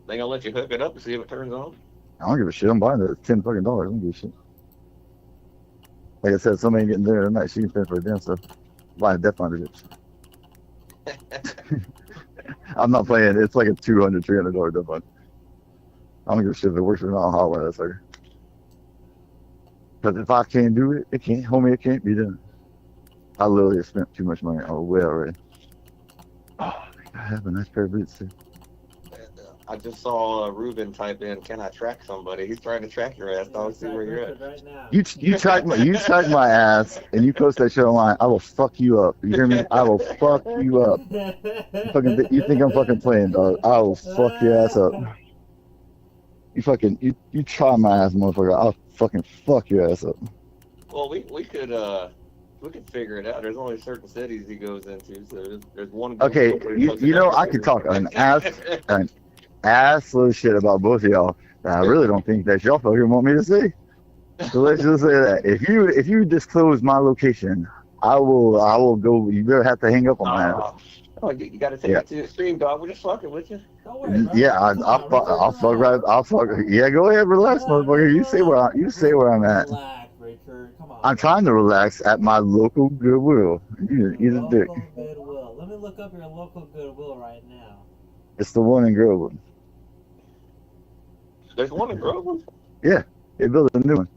They gonna let you hook it up and see if it turns on? I don't give a shit. I'm buying it. It's $10 fucking. I don't give a shit. Like I said, somebody ain't getting dinner tonight. She can pay for a damn stuff. Buy a depth finder, bitch. I'm not playing. It's like a $200-$300 depth finder. I don't give a shit if it works or not. I'll holler at that sucker. Because if I can't do it, it can't be done. I literally have spent too much money on a way already. Oh, I have a nice pair of boots too. I just saw Ruben type in, "Can I track somebody?" He's trying to track your ass, dog. See where you're at. Right now. You track my ass and you post that shit online. I will fuck you up. You hear me? I will fuck you up. You think I'm fucking playing, dog? I will fuck your ass up. You try my ass, motherfucker. I'll fucking fuck your ass up. Well, we could figure it out. There's only certain cities he goes into, so there's one. Okay, I could talk an ass load of shit about both of y'all. I really don't think that y'all fucking want me to say. So let's just say that if you disclose my location, I will go. You better have to hang up on my ass. Oh, you gotta take it to the extreme, dog. We're just fucking with you. Don't worry, bro. Yeah, I'll fuck right. I'll fuck. Yeah, go ahead, relax, motherfucker. You say where I'm at. Relax, Richard. Come on. I'm trying to relax at my local Goodwill. You a dick. Local Goodwill. Let me look up your local Goodwill right now. It's the one in Groveland. There's one in Groveland. They built a new one.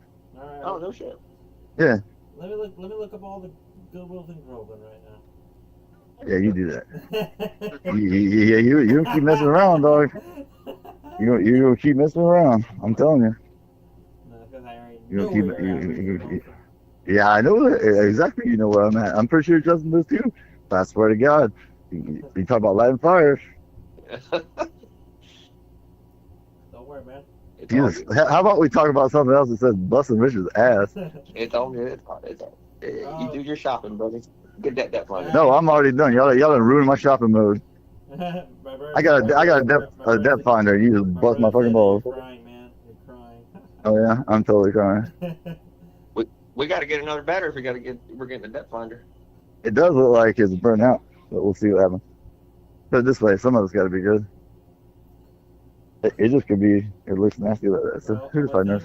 All right. Oh no shit. Yeah. Let me look up all the Goodwills in Groveland right now. Yeah, you do that. You don't keep messing around, dog. You gonna keep messing around. I'm telling you. No, because I already You know don't keep where you're at. Yeah, I know that. Exactly. You know where I'm at. I'm pretty sure Justin does too. But I swear to God, you talk about lighting fires. Don't worry, man. It's all Jesus. good. How about we talk about something else that says busting Richard's ass? It's all good. You do your shopping, buddy. Get that finder. No, I'm already done. Y'all done ruined my shopping mode. I got a depth finder. You just bust my fucking balls. You're crying, man. You're crying. Oh yeah, I'm totally crying. We got to get another battery if we're getting a depth finder. It does look like it's burnt out, but we'll see what happens. Put it this way, some of it's got to be good. It just could be. It looks nasty like that. So who the fuck knows?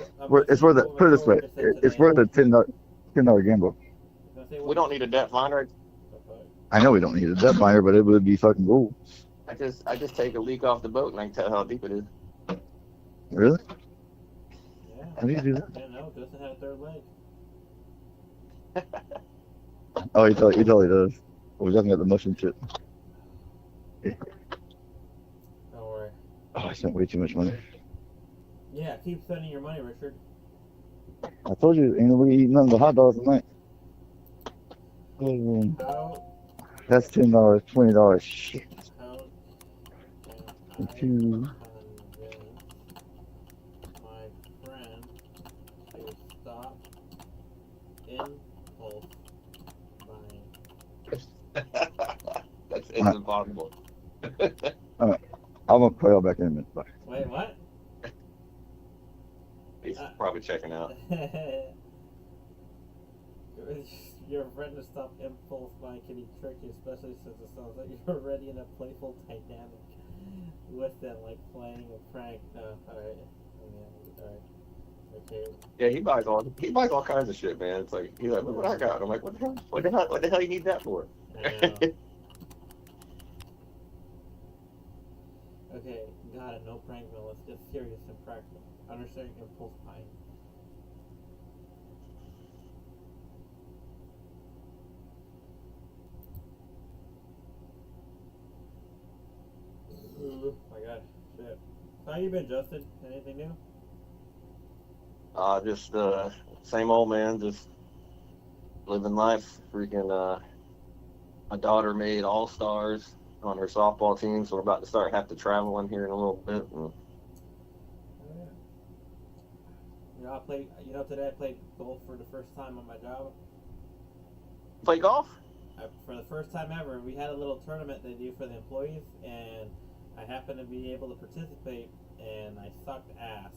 It's worth it. Put it this way, it's worth a $10 gamble. We don't need a depth finder. I know we don't need a depth finder, but it would be fucking cool. I just take a leak off the boat and I can tell how deep it is. Really? Yeah. How do you do that? Yeah, no, Justin had a third leg. Oh, he totally does. We're talking about the motion shit. Don't worry. Oh, I spent way too much money. Yeah, keep spending your money, Richard. I told you, ain't nobody eating nothing but hot dogs tonight. How That's $10, $20. Shit. can And I two. convince my friend to stop impulse buying? It's impossible. I'm gonna call y'all back in a minute. Bye. Wait, what? He's probably checking out. Your friend to stop impulse buying can be tricky, especially since it sounds like you're already in a playful dynamic with them, like playing a prank. Alright. Alright. Okay. Yeah, he buys all kinds of shit, man. It's like he's like, look what I got. I'm like, what the hell? What the hell you need that for? I know. Okay, got it. No prank mail. Let's get serious and practical. Understanding impulse buying. Oh my god, shit. How you been, Justin? Anything new? Just same old man, just living life. Freaking my daughter made all stars on her softball team, so we're about to start have to traveling here in a little bit. And Oh yeah. Today I played golf for the first time on my job. play golf? For the first time ever, we had a little tournament they do for the employees, and I happened to be able to participate, and I sucked ass.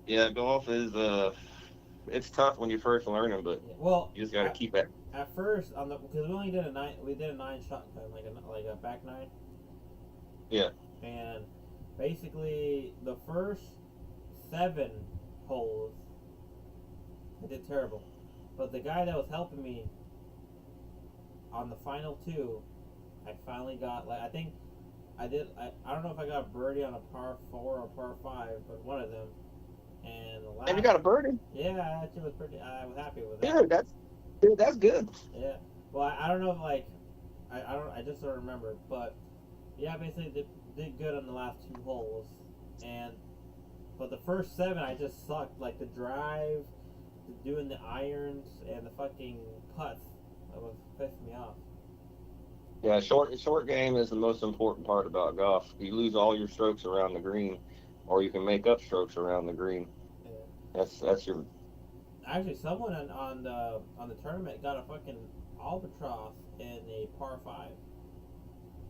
Yeah, golf is it's tough when you first learn it, but Yeah, well, you just got to keep it. at first because we only did a 9 shotgun, like a back 9. Yeah. And basically the first 7 holes I did terrible, but the guy that was helping me on the final 2, I finally got I think I don't know if I got a birdie on a par 4 or par 5, but one of them. And the last, And you got a birdie? yeah, actually I was happy with that. Yeah, that's good. Yeah. Well, I don't know if I just don't remember, but yeah, basically did good on the last 2 holes, but the first 7 I just sucked. Like the drive, doing the irons, and the fucking putts. That was pissing me off. Yeah, short game is the most important part about golf. You lose all your strokes around the green, or you can make up strokes around the green. Yeah. That's your. Actually, someone on the tournament got a fucking albatross in a par 5.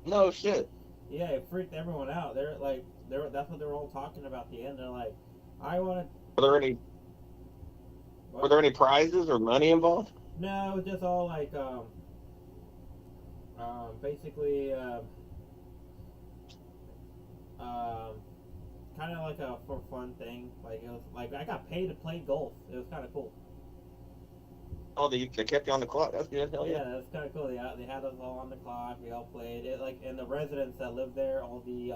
No shit. Yeah, it freaked everyone out. That's what they were all talking about at the end. They're like, I want to. Were there any prizes or money involved? No, it was just all like basically kind of like a for fun thing. Like it was like I got paid to play golf. It was kind of cool. Oh, they kept you on the clock. That's good. Hell yeah. Yeah, that's kind of cool. They had us all on the clock. We all played it. Like, and the residents that live there, all the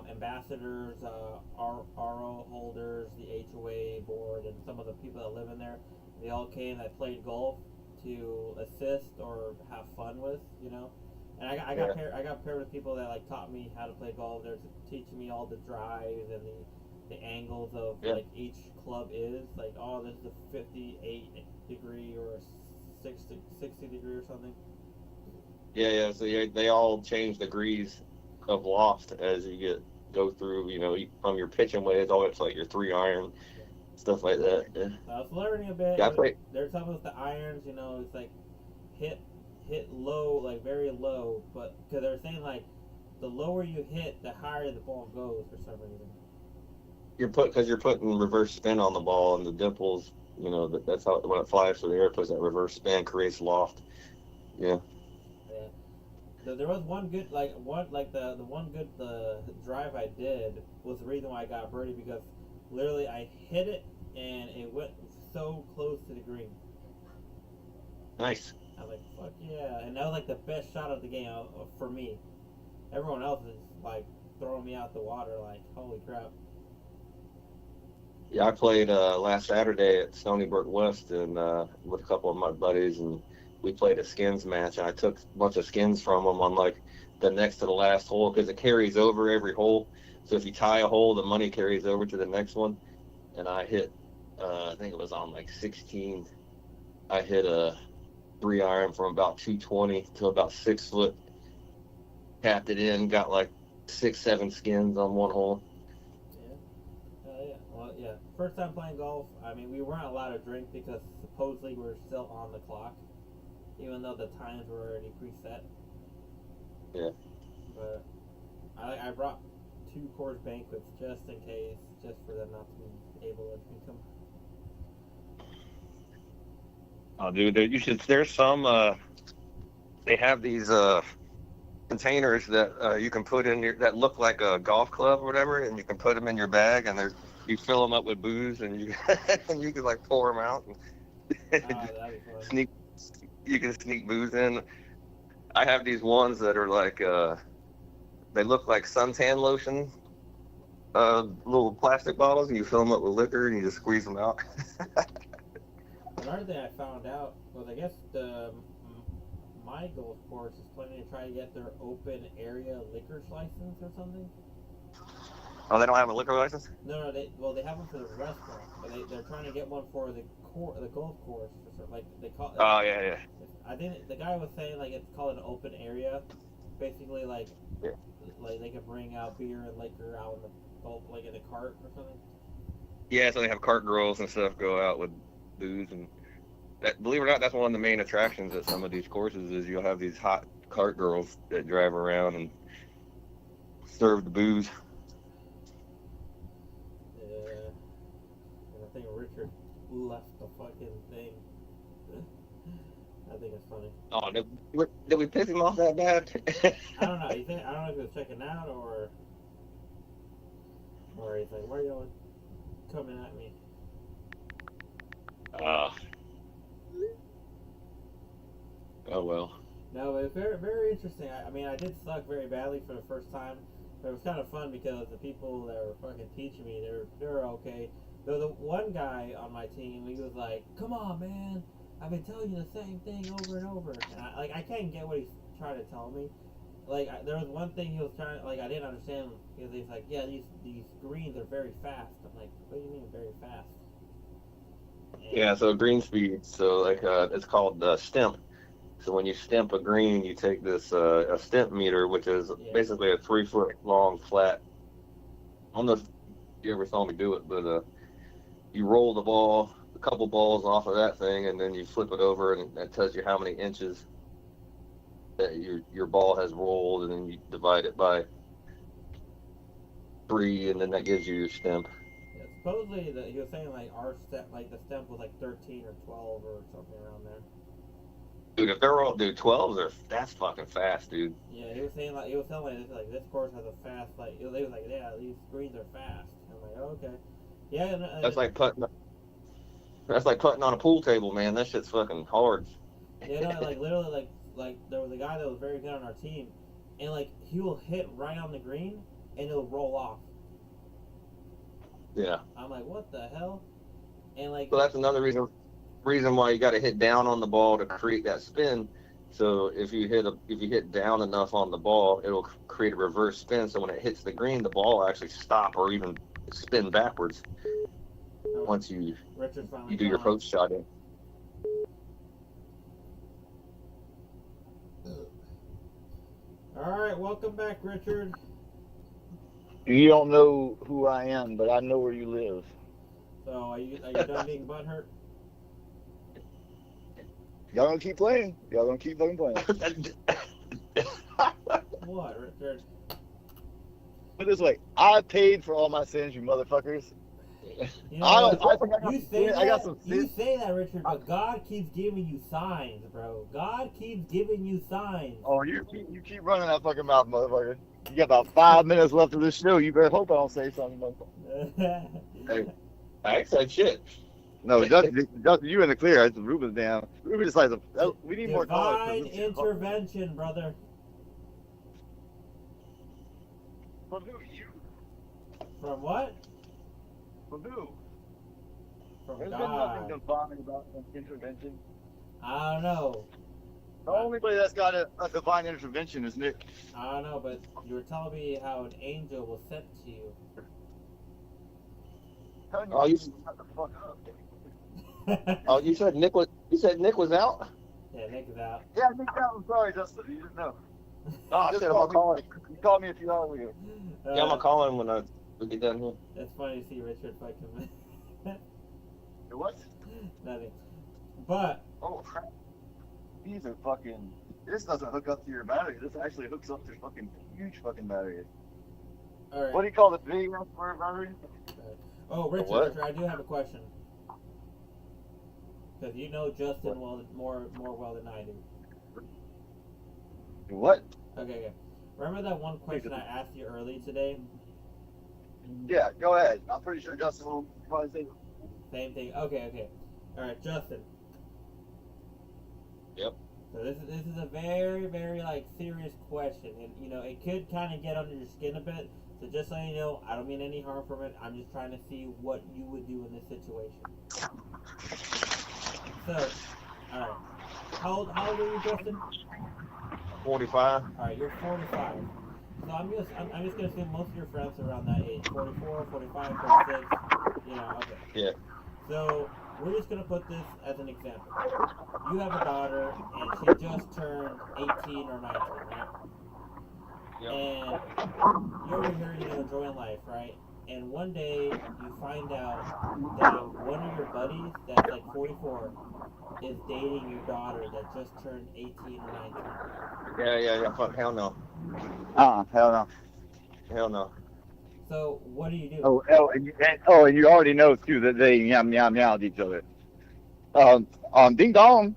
ambassadors, RO holders, the HOA board, and some of the people that live in there, they all came that played golf to assist or have fun with, And I got paired with people that like taught me how to play golf. They're teaching me all the drives and the angles of like each club is like, oh, this is a 58 degree or a 60 degree or something. Yeah. So they all change degrees of loft as you go through. From your pitching ways all it's like your 3 iron, stuff like that. Yeah. I was learning a bit. Yeah, they're talking about the irons. It's like hit low, like very low, but because they're saying like the lower you hit, the higher the ball goes for some reason. Because you're putting reverse spin on the ball, and the dimples. That's how when it flies through the air, it puts that reverse spin, creates loft. Yeah. Yeah. So there was one good, the one good drive I did was the reason why I got birdie, because literally I hit it and it went so close to the green. Nice. I was like, fuck yeah. And that was like the best shot of the game for me. Everyone else is like throwing me out the water like, holy crap. Yeah, I played last Saturday at Stony Brook West and with a couple of my buddies, and we played a skins match, and I took a bunch of skins from them on like the next to the last hole, because it carries over every hole. So if you tie a hole, the money carries over to the next one. And I hit, I think it was on like 16. I hit a 3 iron from about 220 to about 6 foot. Tapped it in, got like 6-7 skins on one hole. Yeah. Well, yeah. First time playing golf. I mean, we weren't allowed to drink because supposedly we were still on the clock, even though the times were already preset. Yeah. But I brought 2 Coors Banquets just in case, just for them not to be able to drink them. Oh, dude, you should. There's some. They have these containers that you can put in that look like a golf club or whatever, and you can put them in your bag, and you fill them up with booze, and you and you can like pour them out. And That'd be fun. sneak, you can sneak booze in. I have these ones that are like they look like suntan lotion, little plastic bottles, and you fill them up with liquor, and you just squeeze them out. Another thing I found out was I guess my golf course is planning to try to get their open area liquor license or something. Oh, they don't have a liquor license? No, they have one for the restaurant, but they're trying to get one for the golf course. Or something. Like they call. Oh yeah. I think the guy was saying like it's called an open area, basically like they could bring out beer and liquor out in the golf like in a cart or something. Yeah, so they have cart girls and stuff go out with booze, and that, believe it or not, that's one of the main attractions at some of these courses is you'll have these hot cart girls that drive around and serve the booze. Yeah, and I think Richard left the fucking thing. I think it's funny. Oh, did we piss him off that bad? I don't know. I don't know if he was checking out or he's like, why are y'all coming at me? Oh well. No, but it's very, very interesting. I mean, I did suck very badly for the first time, but it was kind of fun because the people that were fucking teaching me, they were okay. Though the one guy on my team, he was like, "Come on, man, I've been telling you the same thing over and over." And I can't get what he's trying to tell me. There was one thing he was trying, I didn't understand because he's like, "Yeah, these greens are very fast." I'm like, "What do you mean very fast?" And Yeah, so green speed. So it's called stimp. So when you stimp a green, you take this a stimp meter, which is basically a 3-foot long flat. I don't know if you ever saw me do it, but you roll the ball, a couple balls off of that thing, and then you flip it over, and that tells you how many inches that your ball has rolled, and then you divide it by 3, and then that gives you your stimp. yeah, supposedly he was saying our step, the stemp was 13 or 12 or something around there. Dude, if they're all 12s, that's fucking fast, dude. Yeah, he was saying this course has a fast he was like, yeah, these greens are fast. I'm like, oh, okay, yeah. That's like putting. That's like putting on a pool table, man. That shit's fucking hard. Yeah, no, literally, there was a guy that was very good on our team, and he will hit right on the green and it'll roll off. Yeah. I'm like, what the hell? And So that's another reason why you got to hit down on the ball to create that spin. So if you hit down enough on the ball, it'll create a reverse spin. So when it hits the green, the ball will actually stop or even spin backwards once you do your post shot in. All right, welcome back, Richard. You don't know who I am, but I know where you live. So are you done being butthurt? Y'all gonna keep playing. Y'all gonna keep fucking playing. What, Richard? Put it this way, I paid for all my sins, you motherfuckers. You know, I think I got you some say sin. that, I got some you sin. say that, Richard, but God keeps giving you signs, bro. God keeps giving you signs. Oh, you keep running that fucking mouth, motherfucker. You got about 5 minutes left of this show. You better hope I don't say something, motherfucker. Hey, I ain't said shit. No, Justin, you in the clear. It's Ruben's down. Ruben decides we need more Divine callers. intervention, brother. From who? You? From what? From who? From There's been God. nothing divine about an intervention. I don't know. The only way that's got a divine intervention is Nick. I don't know, but you were telling me how an angel was sent to you. Oh, you- shut the fuck up. Oh, you said Nick was out? Yeah, Nick is out. Yeah, Nick, I'm sorry, Justin. You didn't know. Oh, Just shit, I'm gonna call him. You called me a few hours ago. Yeah, I'm gonna call him when we get done here. It's funny to see Richard fucking. What? Nothing. But Oh crap. These are fucking. This doesn't hook up to your battery. This actually hooks up to fucking huge fucking battery. all right. What do you call the big ass for a battery? Oh, Richard, What? Richard, I do have a question. Because you know Justin more well than I do. What? Okay. Remember that one question I asked you early today? Yeah, go ahead. I'm pretty sure Justin will probably say. Same thing. Okay. All right, Justin. Yep. So this is a very, very like serious question, and you know it could kind of get under your skin a bit. So just so you know, I don't mean any harm from it. I'm just trying to see what you would do in this situation. So, all right. How old are you, Justin? 45. All right, you're 45. So I'm just gonna assume most of your friends are around that age, 44, 45, 46. You know, okay. Yeah. So we're just gonna put this as an example. You have a daughter, and she just turned 18 or 19, right? Yep. And you're over here, you know, enjoying life, right? And one day you find out that one of your buddies that's like 44 is dating your daughter that just turned 18 or 19. Yeah. Fuck, hell no. Hell no. Hell no. So what do you do? And you already know too that they meowed each other. Ding dong.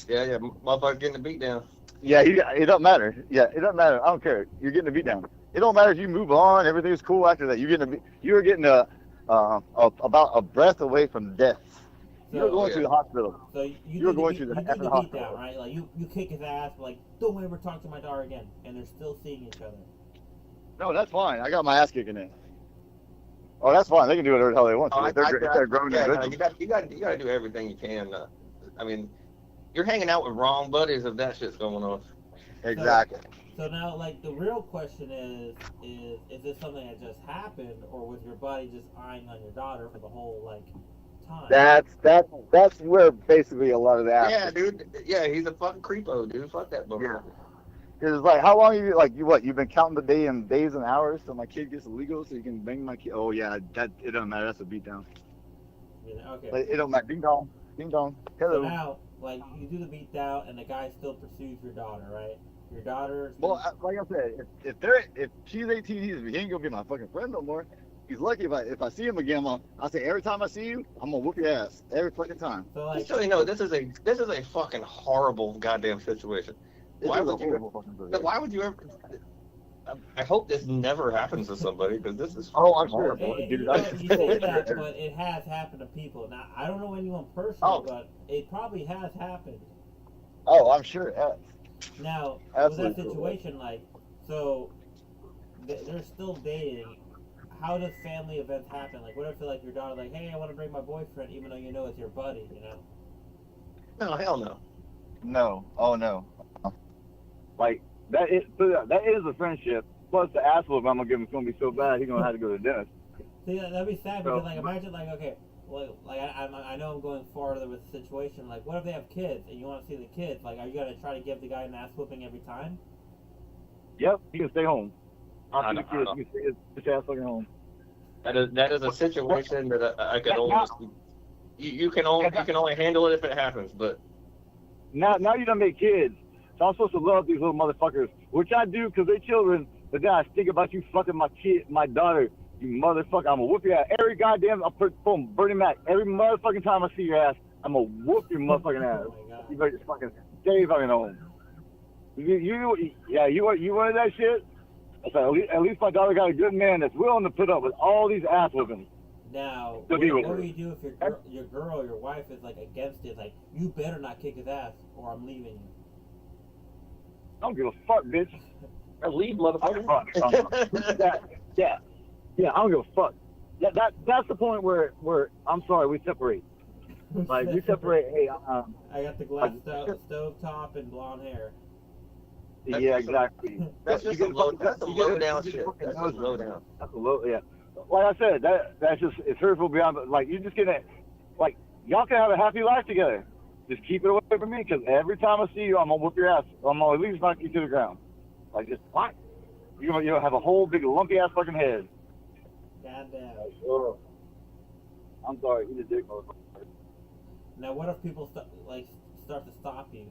Yeah. Motherfucker getting the beat down. Yeah, it doesn't matter. Yeah, it doesn't matter. I don't care. You're getting a beat down. It don't matter if you move on. Everything's cool after that. You're getting about a breath away from death. You're going to the hospital. So you're going to the hospital. Beat down, right? Like you kick his ass, but like don't ever talk to my daughter again, and they're still seeing each other. No, that's fine. I got my ass kicking in. Oh, that's fine. They can do whatever the hell they want to. They're grown individuals. You got to do everything you can. I mean, you're hanging out with wrong buddies if that shit's going on. Exactly. So now, like, the real question is this something that just happened, or was your buddy just eyeing on your daughter for the whole like time? That's where basically a lot of that. Yeah, dude. Yeah, he's a fucking creepo, dude. Fuck that motherfucker. Yeah. It's like, how long you've been counting the days and hours till my kid gets legal so you can bang my kid? Oh yeah, it doesn't matter. That's a beatdown. Yeah, okay. Like, it don't matter. Ding dong. Hello. So now, like, you do the beat down, and the guy still pursues your daughter, right? Your daughter. Well, like I said, if she's 18, he ain't gonna be my fucking friend no more. He's lucky if I see him again. I say every time I see you, I'm gonna whoop your ass every fucking time. So like, so you know, this is a fucking horrible goddamn situation. Why would you ever? I hope this never happens to somebody because this is. Oh, I'm sure. You say that, but it has happened to people. Now, I don't know anyone personally, but it probably has happened. Oh, I'm sure it has. Now, Absolutely. with that situation, like, so they're still dating. How does family events happen? Like, what if like your daughter, like, hey, I want to bring my boyfriend, even though you know it's your buddy, you know? No, hell no. No. Oh no. Like that is a friendship. Plus the ass whoop I'm gonna give him is gonna be so bad he's gonna have to go to the dentist. See, that'd be sad because, like, imagine, like, okay, well, like, I know I'm going farther with the situation. Like, what if they have kids and you want to see the kids? Like, are you gonna try to give the guy an ass whooping every time? Yep, he can stay home. I'll see the kids. know. He can stay his ass fucking home. That is a situation that I could only. You can only handle it if it happens, but. Now you done make kids. So I'm supposed to love these little motherfuckers, which I do because they're children. But then I think about you fucking my daughter, you motherfucker. I'm gonna whoop your ass every goddamn. I'll put boom, Bernie Mac. Every motherfucking time I see your ass, I'm gonna whoop your motherfucking ass. Oh my God. You better just fucking stay fucking home. You wanted that shit. So at least my daughter got a good man that's willing to put up with all these ass whoopings. Now, So what be with do her. you do if your wife is like against it? Like, you better not kick his ass, or I'm leaving you. I don't give a fuck, bitch. Leave, motherfucker. Yeah, I don't give a fuck. That's the point where I'm sorry, we separate. Like we separate. Hey, I got the glass stove top and blonde hair. yeah, exactly. That's just some low down shit. That's just low down. That's a low, yeah. Like I said, that's just it's hurtful beyond. But like you just gonna like y'all can have a happy life together. Just keep it away from me, because every time I see you, I'm gonna whoop your ass. I'm gonna at least knock you to the ground. Like just what? You're gonna have a whole big lumpy ass fucking head. Goddamn. I'm sorry, he's a dick motherfucker. Now, what if people start to stop you?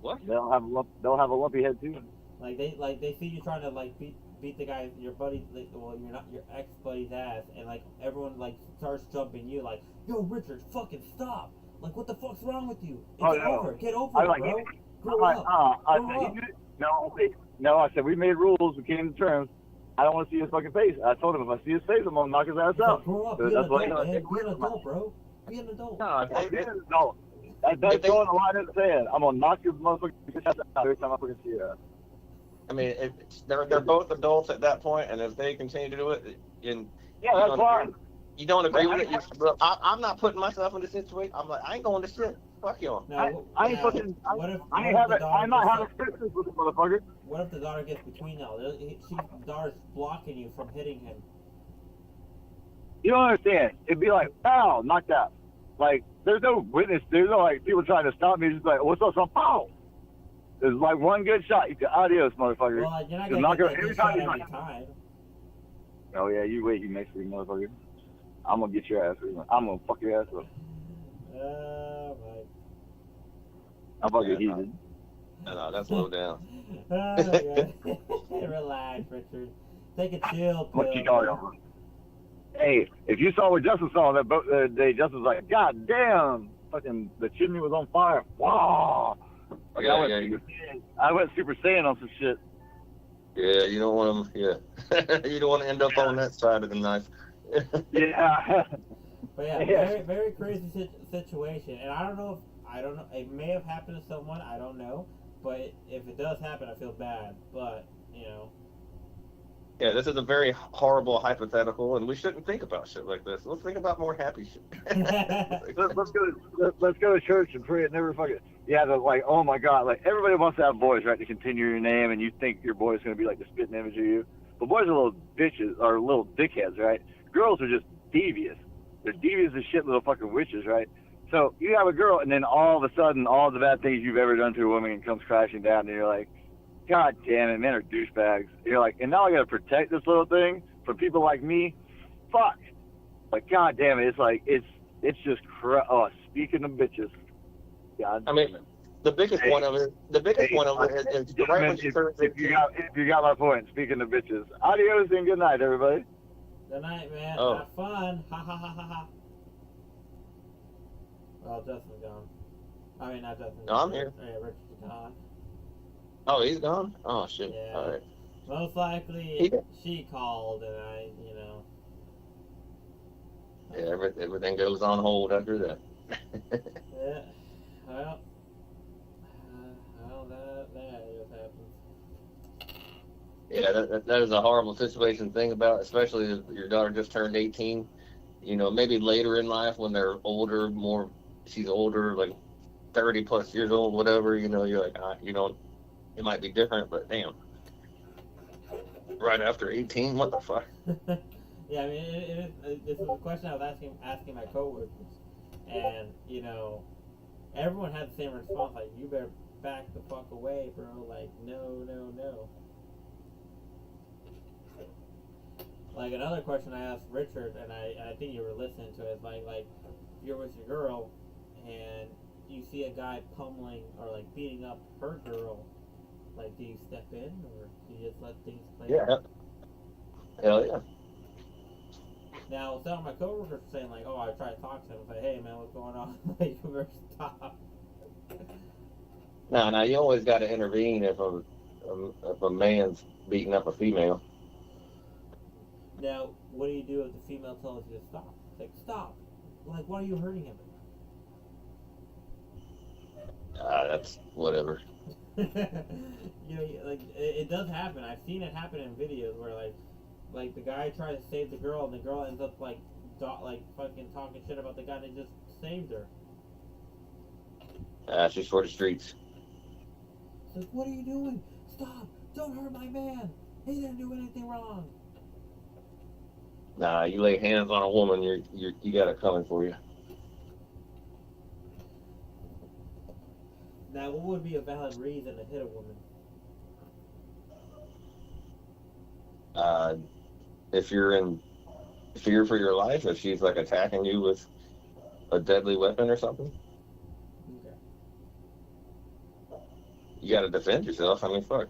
What? They'll have a lumpy head too. Like they see you trying to like beat the guy, your buddy, like, well, you're not your ex buddy's ass, and like everyone like starts jumping you, like, yo, Richard, fucking stop! Like, what the fuck's wrong with you? It's over. Get over it, bro. Grow up. No, No, I said we made rules. We came to terms. I don't want to see his fucking face. I told him if I see his face, I'm gonna knock his ass He's like, out. grow up, So be an that's why adult, man. you Be an adult, bro. Be an adult. No, if Hey, they, man, no. That's throwing the line in the sand. I'm gonna knock your motherfucking ass out every time I fucking see you. I mean, they're both adults at that point, and if they continue to do it, and Yeah, that's fine. you don't agree with it, I'm not putting myself in the situation. I'm like, I ain't going to shit. Fuck y'all. Now, I ain't now, fucking. what if, I what ain't if having. the daughter I'm not gets having up- Christmas with this motherfucker. What if the daughter gets between y'all? The daughter's blocking you from hitting him. You don't understand. It'd be like, pow, knocked out. Like, there's no witness. There's no like people trying to stop me. It's just like, what's up, son? Pow. There's like one good shot. You can adios, motherfucker. Well, you're not Just gonna knock get her that every good time shot you every knock. time. Oh yeah, you wait, you Mexican motherfucker. I'm gonna get your ass. I'm gonna fuck your ass up. My. I'm fucking Yeah, heated. No, that's low down. Relax, Richard. Take a chill What you pill. got? Hey, if you saw what Justin saw on that boat the other day, Justin was like, God damn, fucking the chimney was on fire. Wow. Like, Yeah, I went Super Saiyan on some shit. Yeah, you don't want them. Yeah, you don't want to end up on that side of the knife. Yeah. But yeah, Yeah. very, very crazy situation. And I don't know. It may have happened to someone. I don't know. But if it does happen, I feel bad. But you know. Yeah, this is a very horrible hypothetical, and we shouldn't think about shit like this. Let's think about more happy shit. Let's go to church and pray and never fucking. Yeah, like, oh my God, like everybody wants to have boys, right? To continue your name, and you think your boy's gonna be like the spitting image of you. But boys are little bitches, or little dickheads, right? Girls are just devious. They're devious as shit, little fucking witches, right? So you have a girl, and then all of a sudden, all the bad things you've ever done to a woman comes crashing down, and you're like, God damn it, men are douchebags. You're like, and now I gotta protect this little thing from people like me. Fuck. Like, God damn it, it's like it's just speaking of bitches. God. I mean, the biggest one of it is right when she turns if you got my point. Speaking of bitches, adios and good night, everybody. Good night, man. Oh. Have fun. Ha ha ha ha ha. Well, Justin's gone. I mean, not Justin. No, I'm here. Yeah, Richard's gone. Oh, he's gone? Oh, shit. Yeah. All right. Most likely, He- she called, and I, you know. Yeah, everything goes on hold after that. Yeah. Well, that just happens. Yeah, that is a horrible situation to think about, especially if your daughter just turned 18. You know, maybe later in life when they're older, she's older, like 30 plus years old, whatever, you know, you're like, it might be different, but damn. Right after 18, what the fuck? Yeah, I mean, this is a question I was asking my coworkers, and you know, everyone had the same response, like, you better back the fuck away, bro. Like, no. Like, another question I asked Richard, and I think you were listening to it, like if you're with your girl and you see a guy pummeling or like beating up her girl, like, do you step in or do you just let things play out? Yeah. Hell yeah. Now, some of my coworkers were saying, like, oh, I tried to talk to him. I say, hey, man, what's going on? Like, you better stop. Now, you always got to intervene if a man's beating up a female. Now, what do you do if the female tells you to stop? Like, stop. Like, why are you hurting him? That's whatever. You know, like, it does happen. I've seen it happen in videos where, like the guy tries to save the girl, and the girl ends up, like fucking talking shit about the guy that just saved her. She's for the streets. It's like, what are you doing? Stop! Don't hurt my man! He didn't do anything wrong! Nah, you lay hands on a woman, you got it coming for you. Now, what would be a valid reason to hit a woman? If you're in fear for your life, if she's like attacking you with a deadly weapon or something, Okay. you got to defend yourself. I mean, fuck.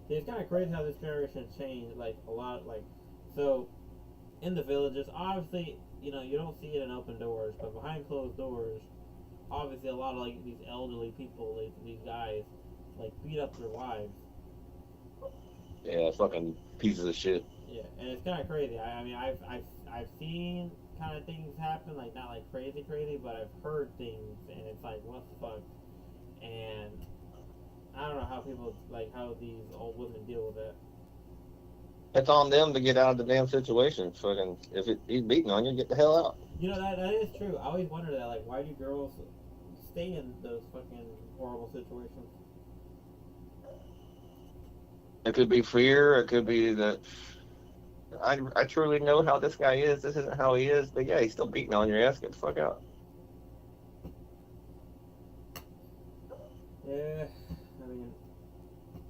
It's kind of crazy how this generation changed, like, a lot, like, so, in the villages, obviously, you know, you don't see it in open doors, but behind closed doors, obviously a lot of, like, these elderly people, like, these guys, like, beat up their wives, Yeah, fucking pieces of shit. Yeah, and it's kind of crazy. I mean, I've seen kind of things happen, like not like crazy, but I've heard things, and it's like, what the fuck? And I don't know how people like how these old women deal with it. It's on them to get out of the damn situation. Fucking, he's beating on you, get the hell out. You know that is true. I always wonder that, like, why do girls stay in those fucking horrible situations? It could be fear. It could be that I truly know how this guy is. This isn't how he is. But yeah, he's still beating on your ass. Get the fuck out. Yeah, I mean,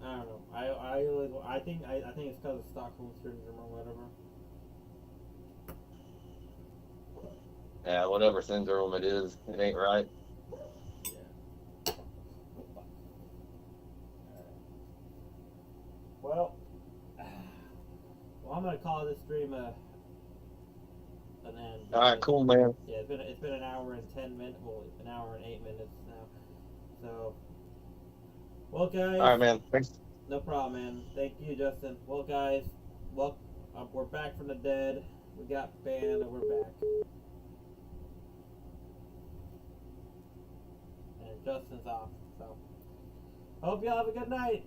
I don't know. I think it's because of Stockholm syndrome or whatever. Yeah, whatever syndrome it is, it ain't right. Yeah. Well, I'm gonna call this stream an end. All right, cool, man. Yeah, it's been an hour and 10 minutes. Well, an hour and 8 minutes now. So, well, guys. All right, man. Thanks. No problem, man. Thank you, Justin. Well, guys, we're back from the dead. We got banned and we're back. And Justin's off. So, hope y'all have a good night.